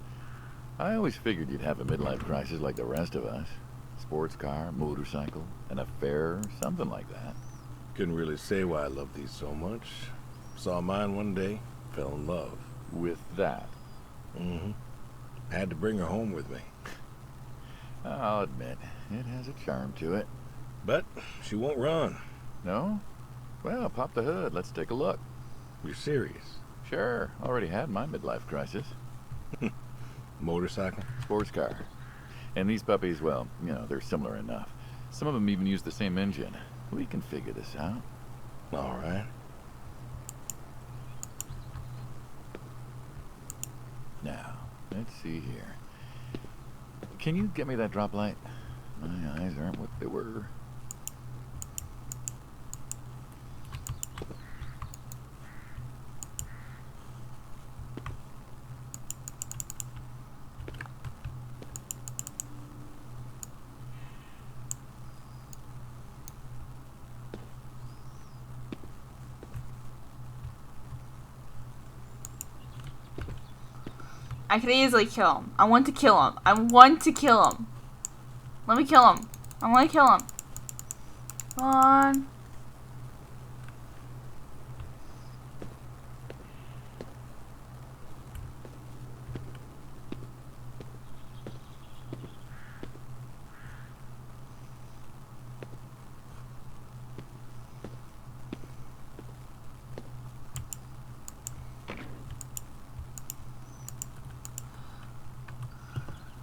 [SPEAKER 3] I always figured you'd have a midlife crisis like the rest of us. Sports car, motorcycle, an affair, something like that.
[SPEAKER 2] Couldn't really say why I love these so much. Saw mine one day, fell in love.
[SPEAKER 3] With that.
[SPEAKER 2] Mm-hmm. I had to bring her home with me.
[SPEAKER 3] I'll admit, it has a charm to it.
[SPEAKER 2] But she won't run.
[SPEAKER 3] No? Well, pop the hood, let's take a look.
[SPEAKER 2] You're serious?
[SPEAKER 3] Sure, already had my midlife crisis.
[SPEAKER 2] Motorcycle?
[SPEAKER 3] Sports car. And these puppies, well, you know, they're similar enough. Some of them even use the same engine. We can figure this out.
[SPEAKER 2] All right.
[SPEAKER 3] Now, let's see here. Can you get me that drop light? My eyes aren't what they were.
[SPEAKER 1] I could easily kill him. I want to kill him. I want to kill him. Let me kill him. I want to kill him. Come on.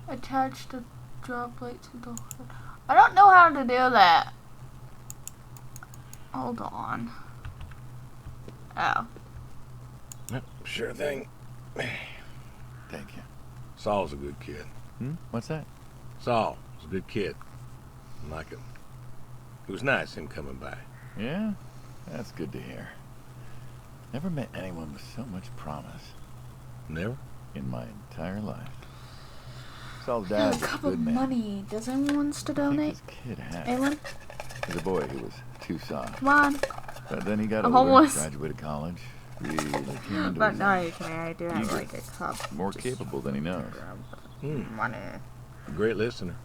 [SPEAKER 1] Attach the drop light to the hood. I don't know how to do that. Hold on. Oh.
[SPEAKER 2] Yep, sure thing.
[SPEAKER 3] Thank you.
[SPEAKER 2] Saul's a good kid.
[SPEAKER 3] What's that?
[SPEAKER 2] Saul was a good kid. I like him. It was nice him coming by.
[SPEAKER 3] Yeah? That's good to hear. Never met anyone with so much promise.
[SPEAKER 2] Never?
[SPEAKER 3] In my entire life. Saul's
[SPEAKER 1] I
[SPEAKER 3] dad
[SPEAKER 1] have
[SPEAKER 3] was
[SPEAKER 1] a
[SPEAKER 3] a
[SPEAKER 1] cup
[SPEAKER 3] good
[SPEAKER 1] of
[SPEAKER 3] man.
[SPEAKER 1] money. Does anyone wants to
[SPEAKER 3] I think
[SPEAKER 1] donate?
[SPEAKER 3] this kid had it.
[SPEAKER 1] Anyone?
[SPEAKER 3] As a boy, he was too soft.
[SPEAKER 1] Come on.
[SPEAKER 3] But then he got
[SPEAKER 1] I'm
[SPEAKER 3] older,
[SPEAKER 1] homeless.
[SPEAKER 3] graduated college, really came into
[SPEAKER 1] But
[SPEAKER 3] his
[SPEAKER 1] no,
[SPEAKER 3] own.
[SPEAKER 1] you can. I do have
[SPEAKER 3] Eager.
[SPEAKER 1] like a cup.
[SPEAKER 3] More capable than he knows.
[SPEAKER 1] Money.
[SPEAKER 2] A great listener.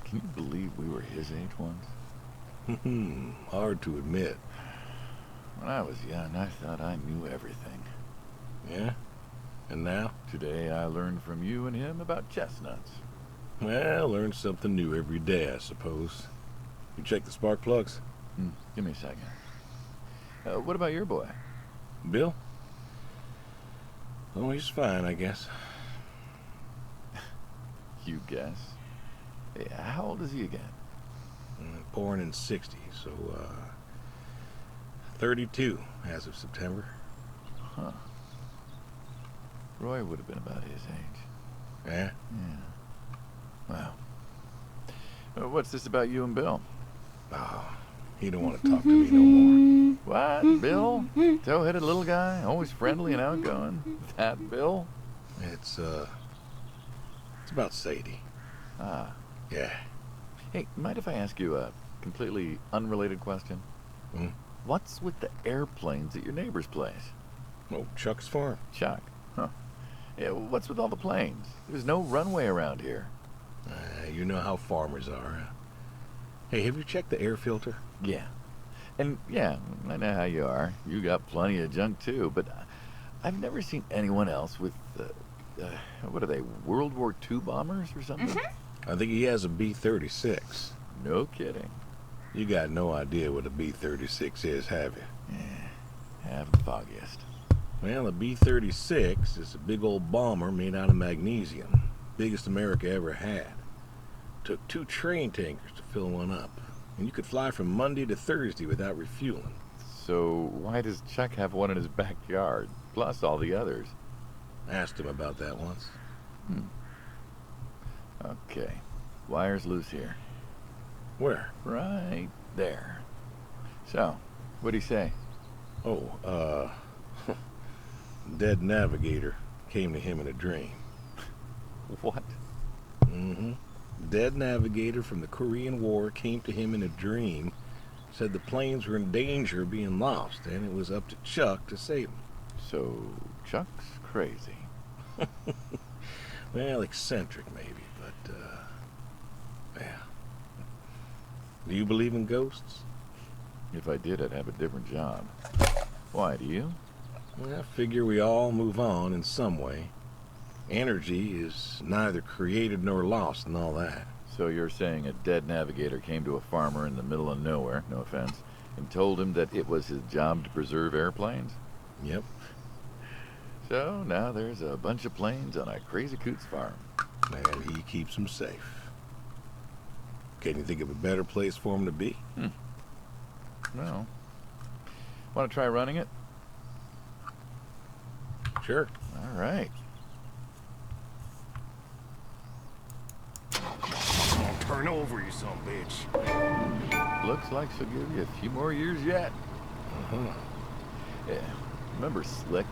[SPEAKER 3] Can you believe we were his age once?
[SPEAKER 2] Hard to admit.
[SPEAKER 3] When I was young, I thought I knew everything.
[SPEAKER 2] Yeah? And now?
[SPEAKER 3] Today, I learned from you and him about chestnuts.
[SPEAKER 2] Well, learn something new every day, I suppose. You check the spark plugs?
[SPEAKER 3] Give me a second. What about your boy?
[SPEAKER 2] Bill? Oh, he's fine, I guess.
[SPEAKER 3] You guess. Hey, how old is he again?
[SPEAKER 2] Born in 60, so, 32 as of September.
[SPEAKER 3] Huh. Roy would have been about his age.
[SPEAKER 2] Yeah?
[SPEAKER 3] Yeah. Wow. What's this about you and Bill?
[SPEAKER 2] Oh, he don't want to talk to me no more.
[SPEAKER 3] What? Bill? Tow-headed little guy, always friendly and outgoing. That Bill?
[SPEAKER 2] It's about Sadie.
[SPEAKER 3] Ah.
[SPEAKER 2] Yeah.
[SPEAKER 3] Hey, mind if I ask you a completely unrelated question?
[SPEAKER 2] Hmm?
[SPEAKER 3] What's with the airplanes at your neighbor's place?
[SPEAKER 2] Oh, Chuck's farm.
[SPEAKER 3] Chuck? Huh. Yeah, what's with all the planes? There's no runway around here.
[SPEAKER 2] You know how farmers are. Hey, have you checked the air filter?
[SPEAKER 3] Yeah. And yeah, I know how you are. You got plenty of junk too, but I've never seen anyone else with, what are they, World War II bombers or something?
[SPEAKER 1] Mm-hmm.
[SPEAKER 2] I think he has a B-36.
[SPEAKER 3] No kidding.
[SPEAKER 2] You got no idea what a B-36 is, have you?
[SPEAKER 3] Yeah, have the foggiest.
[SPEAKER 2] Well, a B-36 is a big old bomber made out of magnesium. Biggest America ever had. Took 2 train tankers to fill one up. And you could fly from Monday to Thursday without refueling.
[SPEAKER 3] So why does Chuck have one in his backyard, plus all the others?
[SPEAKER 2] Asked him about that once.
[SPEAKER 3] Okay. Wire's loose here.
[SPEAKER 2] Where?
[SPEAKER 3] Right there. So, what'd he say?
[SPEAKER 2] Oh, dead navigator came to him in a dream.
[SPEAKER 3] What?
[SPEAKER 2] Mm-hmm. Dead navigator from the Korean War came to him in a dream, said the planes were in danger of being lost, and it was up to Chuck to save them.
[SPEAKER 3] So, Chuck's crazy.
[SPEAKER 2] Well, eccentric maybe, but, yeah. Do you believe in ghosts?
[SPEAKER 3] If I did, I'd have a different job. Why, do you?
[SPEAKER 2] Well, I figure we all move on in some way. Energy is neither created nor lost and all that.
[SPEAKER 3] So you're saying a dead navigator came to a farmer in the middle of nowhere, no offense, and told him that it was his job to preserve airplanes?
[SPEAKER 2] Yep.
[SPEAKER 3] So now there's a bunch of planes on a crazy coots farm.
[SPEAKER 2] And he keeps them safe. Can you think of a better place for him to be?
[SPEAKER 3] Well, want to try running it?
[SPEAKER 2] Sure.
[SPEAKER 3] All right.
[SPEAKER 2] Turn over, you son of a bitch.
[SPEAKER 3] Looks like she'll give you a few more years yet.
[SPEAKER 2] Uh-huh.
[SPEAKER 3] Yeah. Remember Slick?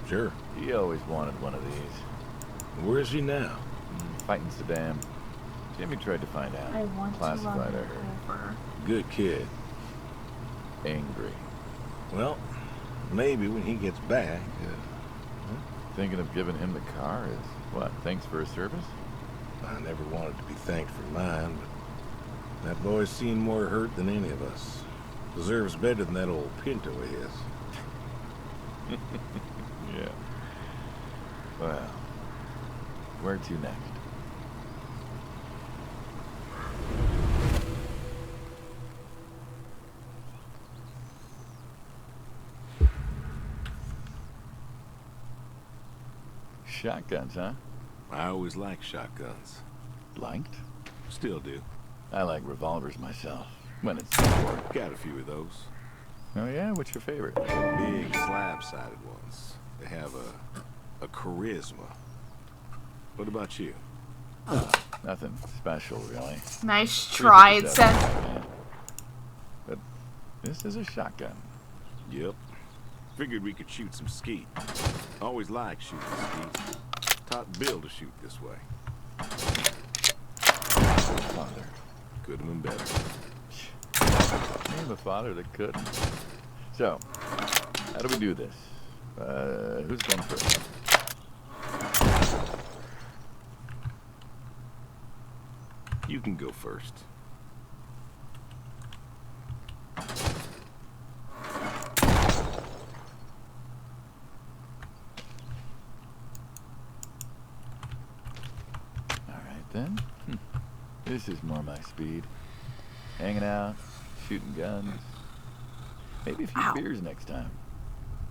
[SPEAKER 2] Sure.
[SPEAKER 3] He always wanted one of these.
[SPEAKER 2] Where is he now?
[SPEAKER 3] Fighting Saddam. Jimmy tried to find out.
[SPEAKER 1] I want
[SPEAKER 3] Classified,
[SPEAKER 1] to run
[SPEAKER 3] I
[SPEAKER 1] it
[SPEAKER 3] heard.
[SPEAKER 1] over.
[SPEAKER 2] Good kid.
[SPEAKER 3] Angry.
[SPEAKER 2] Well, maybe when he gets back.
[SPEAKER 3] Thinking of giving him the car is, what, thanks for his service?
[SPEAKER 2] I never wanted to be thanked for mine, but that boy's seen more hurt than any of us. Deserves better than that old Pinto of his.
[SPEAKER 3] Yeah. Well, where to next? Shotguns, huh?
[SPEAKER 2] I always liked shotguns.
[SPEAKER 3] Liked?
[SPEAKER 2] Still do.
[SPEAKER 3] I like revolvers myself, when it's
[SPEAKER 2] Got a few of those.
[SPEAKER 3] Oh yeah? What's your favorite?
[SPEAKER 2] Big slab-sided ones. They have a charisma. What about you?
[SPEAKER 3] Nothing special, really.
[SPEAKER 1] Nice try, it
[SPEAKER 3] Here's a
[SPEAKER 1] says.
[SPEAKER 3] yeah. But this is a shotgun.
[SPEAKER 2] Yep. Figured we could shoot some skeet. Always liked shooting skeet. Taught Bill to shoot this way.
[SPEAKER 3] Father.
[SPEAKER 2] Could have been better.
[SPEAKER 3] Name a father that couldn't. So, how do we do this? Who's going first?
[SPEAKER 2] You can go first.
[SPEAKER 3] Alright then. This is more my speed. Hanging out, shooting guns. Maybe a few
[SPEAKER 1] Ow.
[SPEAKER 3] beers next time.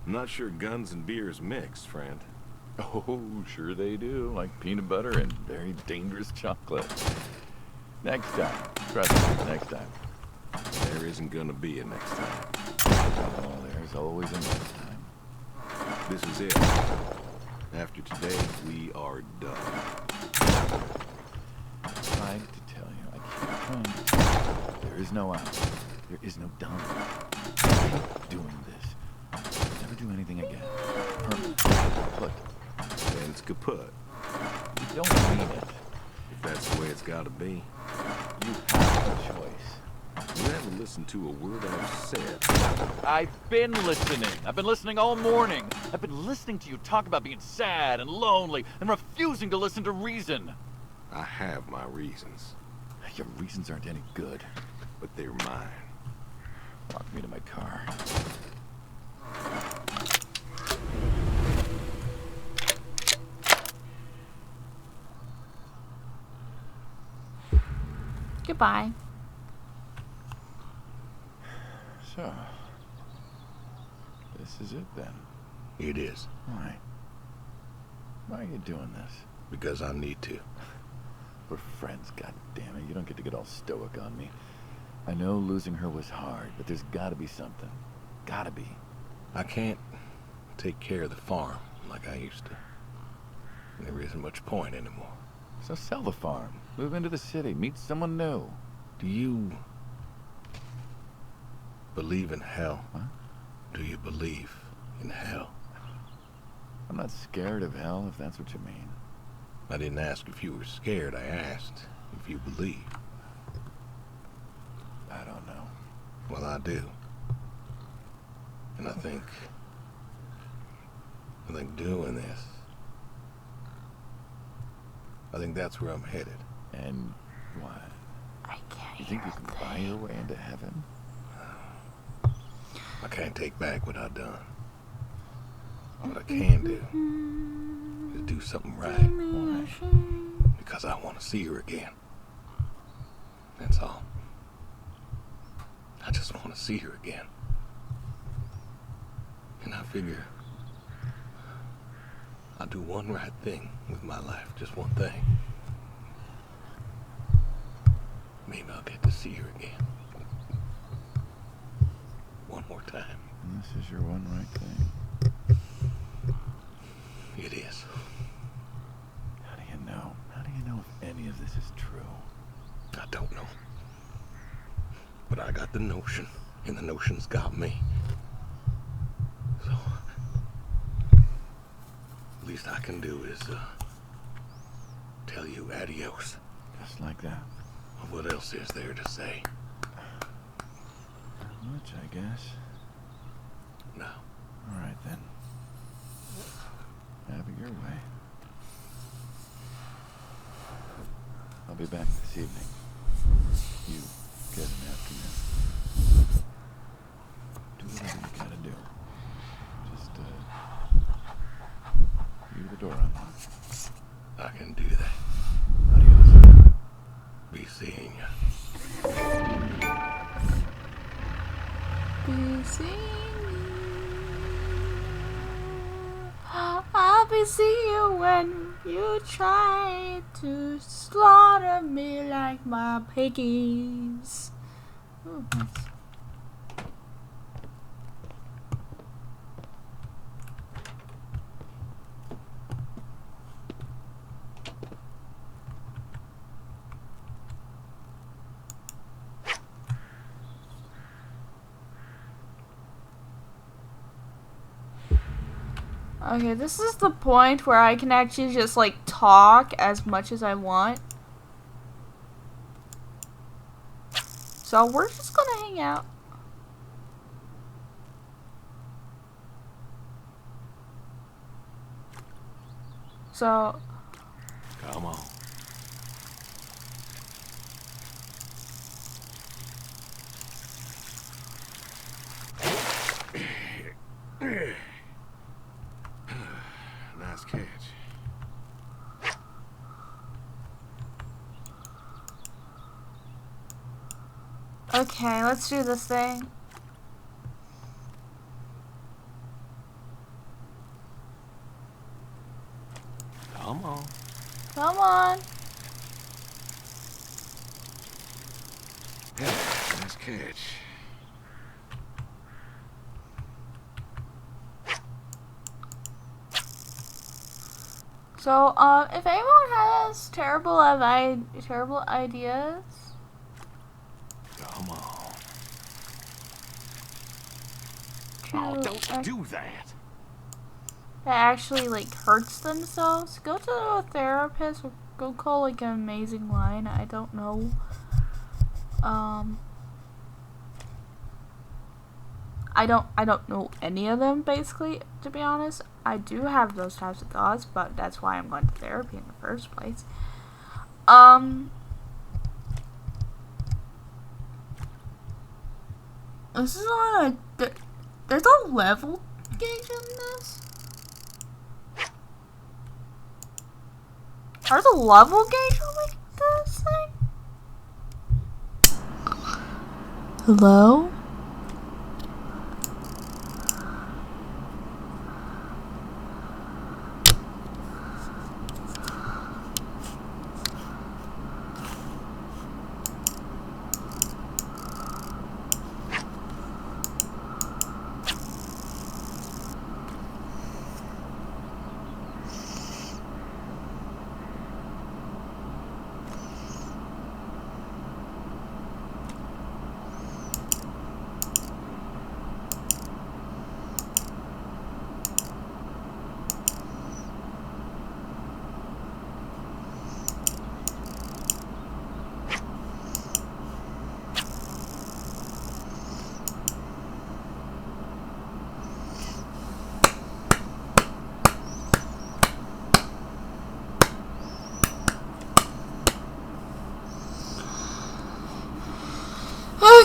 [SPEAKER 2] I'm not sure guns and beers mix, friend.
[SPEAKER 3] Oh, sure they do. Like peanut butter and very dangerous chocolate. Next time. Trust me, next time.
[SPEAKER 2] There isn't gonna be a next time.
[SPEAKER 3] Oh, there's always a next time.
[SPEAKER 2] This is it. After today, we are done.
[SPEAKER 3] I tried to tell you. I keep trying. There is no out. There is no done. I keep doing this. Never do anything again. Permanent.
[SPEAKER 2] kaput.
[SPEAKER 3] You don't mean it.
[SPEAKER 2] If that's the way it's gotta be.
[SPEAKER 3] You have a choice.
[SPEAKER 2] You haven't listened to a word I've said.
[SPEAKER 5] I've been listening. I've been listening all morning. I've been listening to you talk about being sad and lonely and refusing to listen to reason.
[SPEAKER 2] I have my reasons,
[SPEAKER 3] Your reasons aren't any good.
[SPEAKER 2] but they're mine.
[SPEAKER 3] Walk me to my car.
[SPEAKER 1] Goodbye.
[SPEAKER 3] So, this is it then.
[SPEAKER 2] It is,
[SPEAKER 3] Why? Why are you doing this?
[SPEAKER 2] because I need to.
[SPEAKER 3] We're friends, goddammit. You don't get to get all stoic on me. I know losing her was hard, but there's gotta be something. Gotta be.
[SPEAKER 2] I can't take care of the farm like I used to. There isn't much point anymore.
[SPEAKER 3] So sell the farm. Move into the city. Meet someone new.
[SPEAKER 2] Do you believe in hell?
[SPEAKER 3] What?
[SPEAKER 2] Do you believe in hell?
[SPEAKER 3] I'm not scared of hell, if that's what you mean.
[SPEAKER 2] I didn't ask if you were scared. I asked if you believe.
[SPEAKER 3] I don't know.
[SPEAKER 2] Well, I do. And I think doing this, I think that's where I'm headed.
[SPEAKER 3] And what?
[SPEAKER 1] I can't
[SPEAKER 3] You think
[SPEAKER 1] hear
[SPEAKER 3] you
[SPEAKER 1] a
[SPEAKER 3] can buy
[SPEAKER 1] thing.
[SPEAKER 3] your way into heaven?
[SPEAKER 2] I can't take back what I've done. What I can do is do something right,
[SPEAKER 3] Why?
[SPEAKER 2] because I want to see her again. That's all. I just want to see her again. And I figure I'll do one right thing with my life, just one thing. Maybe I'll get to see her again. One more time.
[SPEAKER 3] And this is your one right thing.
[SPEAKER 2] It is.
[SPEAKER 3] How do you know? How do you know if any of this is true?
[SPEAKER 2] I don't know. But I got the notion, and the notion's got me. So, least I can do is tell you adios.
[SPEAKER 3] Just like that.
[SPEAKER 2] What else is there to say?
[SPEAKER 3] Not much, I guess.
[SPEAKER 2] No.
[SPEAKER 3] All right, then. Have it your way. I'll be back this evening. You get an afternoon. Do whatever you gotta do. Just, leave the door unlocked.
[SPEAKER 2] I can do that.
[SPEAKER 3] Adios.
[SPEAKER 2] Be seeing ya.
[SPEAKER 1] Be seeing I'll be seeing you when you try to slaughter me like my piggies. Ooh, nice. Okay, this is the point where I can actually just like talk as much as I want. So we're just gonna hang out. So
[SPEAKER 2] Come on. Nice catch.
[SPEAKER 1] okay, let's do this thing.
[SPEAKER 2] Come on.
[SPEAKER 1] Come on.
[SPEAKER 2] Yeah, nice catch.
[SPEAKER 1] So, if anyone has terrible ideas,
[SPEAKER 2] Come on.
[SPEAKER 1] to
[SPEAKER 2] Oh, don't do that.
[SPEAKER 1] that actually like hurts themselves, go to a therapist or go call like an amazing line. I don't know. I don't know any of them, basically, to be honest. I do have those types of thoughts, but that's why I'm going to therapy in the first place. This is on a... There's a level gauge in this? There's a level gauge on like this thing? Hello?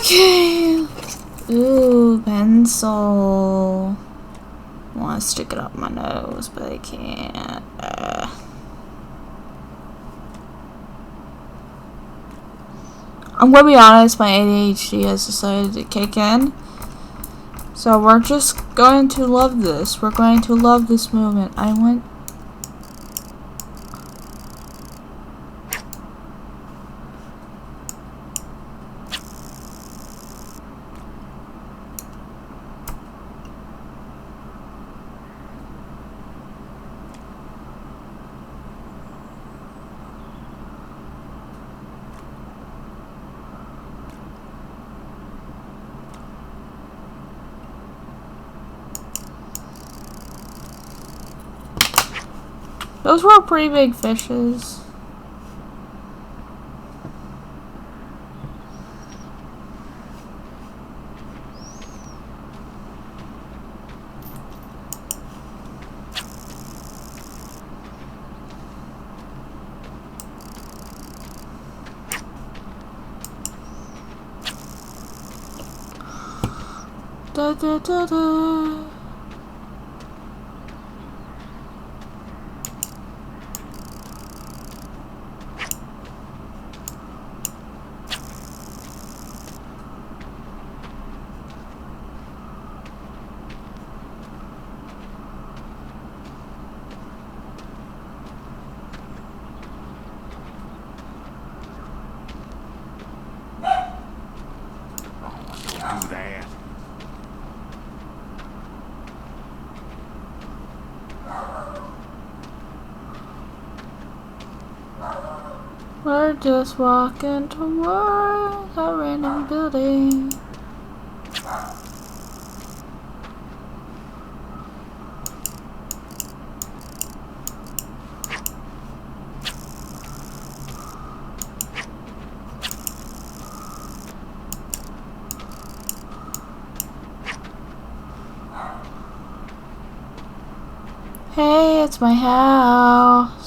[SPEAKER 1] Okay. Ooh, pencil. I want to stick it up my nose, but I can't. I'm gonna be honest, my ADHD has decided to kick in. So we're just going to love this. We're going to love this movement. I went... Those were pretty big fishes. Da da da da.
[SPEAKER 2] Do that.
[SPEAKER 1] We're just walking towards a random building. Hey, it's my house.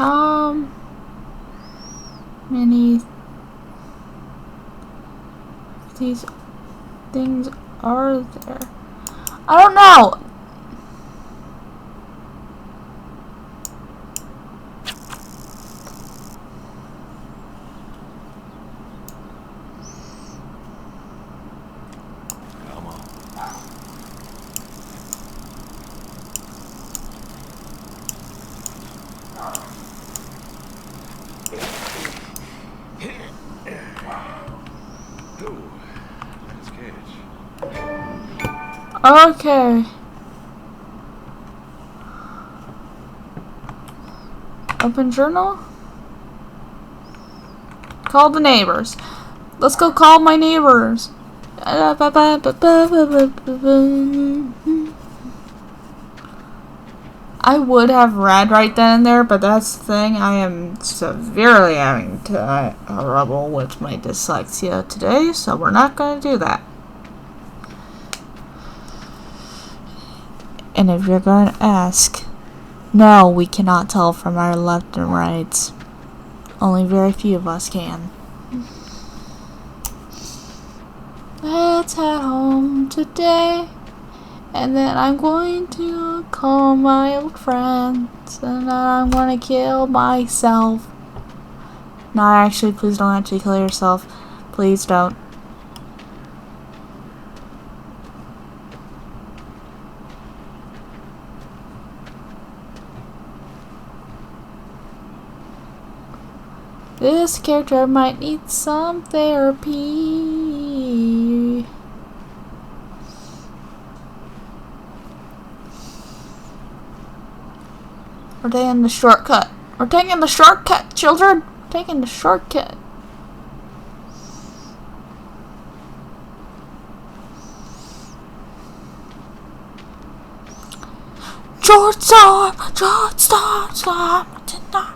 [SPEAKER 1] How many of these things are there? I don't know.
[SPEAKER 2] Come on.
[SPEAKER 6] Ooh, nice catch.
[SPEAKER 1] Okay. Open journal. Call the neighbors. Let's go call my neighbors. I would have read right then and there, but that's the thing. I am severely having trouble with my dyslexia today, so we're not going to do that. And if you're going to ask, no, we cannot tell from our left and rights. Only very few of us can. Let's head home today. And then I'm going to call my old friends. And then I'm going to kill myself. No, actually, please don't actually kill yourself. Please don't. This character might need some therapy. We're taking the shortcut. We're taking the shortcut, children. We're taking the shortcut. Storm, tonight.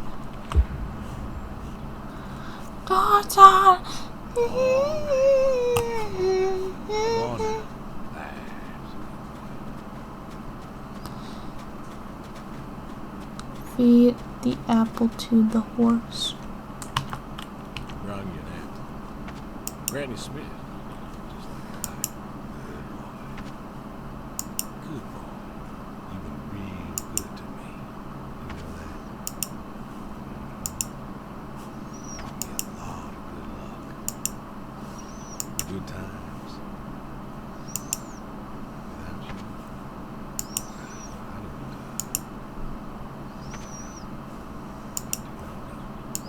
[SPEAKER 1] Feed the apple to the horse.
[SPEAKER 2] Run your nap. Granny Smith. Just like her. Good boy. You've been real good to me. You know that? Brought me a lot of good luck. Good times. Without you, I don't know.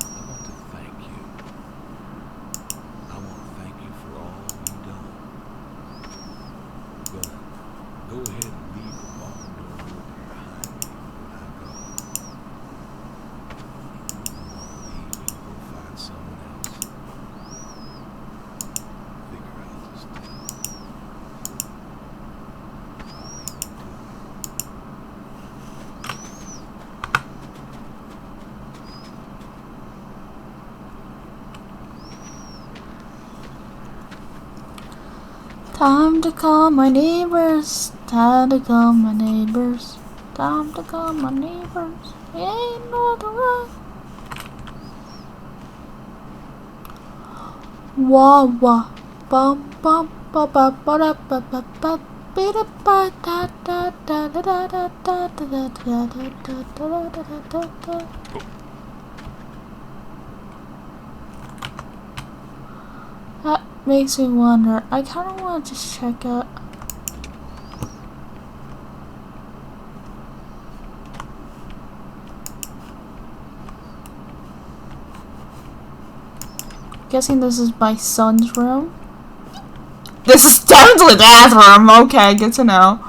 [SPEAKER 2] I want to thank you. I want to thank you for all you've done. I'm gonna go ahead and leave the barn door open behind me when I go. Leave and go find someone else. Figure out this deal. I'll leave you to it.
[SPEAKER 1] Time to call my neighbors. Time to call my neighbors. Time to call my neighbors. Ain't no other way. Wah wah. Bum bum ba ba ba da ba ba ba. Ba ba da da da da da da da da da da da da da. That makes me wonder. I kind of want to just check out. Guessing this is my son's room. This is definitely the bathroom. Okay, good to know.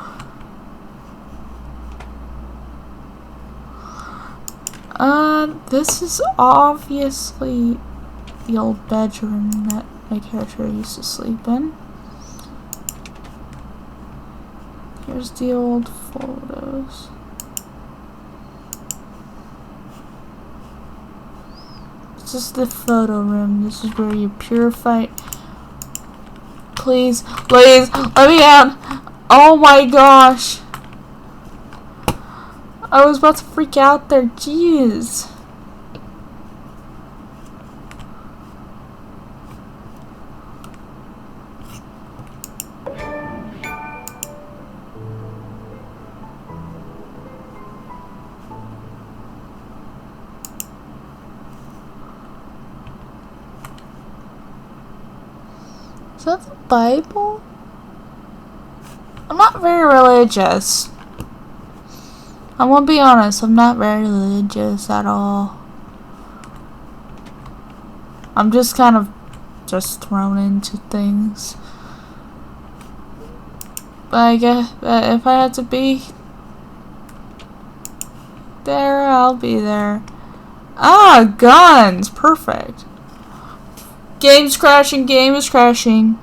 [SPEAKER 1] This is obviously the old bedroom that my character used to sleep in. Here's the old photos. This is the photo room. This is where you purify. Please, please, let me out. Oh my gosh. I was about to freak out there. Jeez. that the Bible? I'm not very religious. I won't be honest, I'm not very religious at all. I'm just kind of just thrown into things. But I guess if I had to be there, I'll be there. Ah, guns! Perfect. Game's crashing, game is crashing.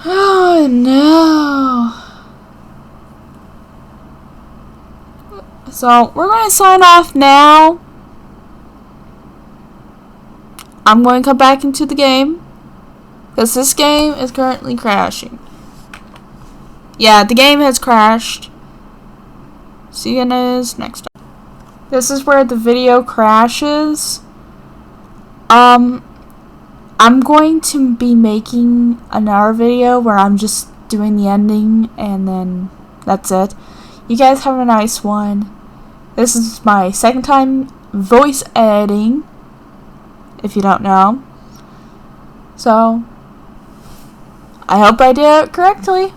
[SPEAKER 1] Oh no. So, we're going to sign off now. I'm going to come back into the game, because this game is currently crashing. Yeah, the game has crashed. See you guys next time. This is where the video crashes. I'm going to be making another video where I'm just doing the ending, and then that's it. You guys have a nice one. This is my second time voice editing, if you don't know. So, I hope I did it correctly.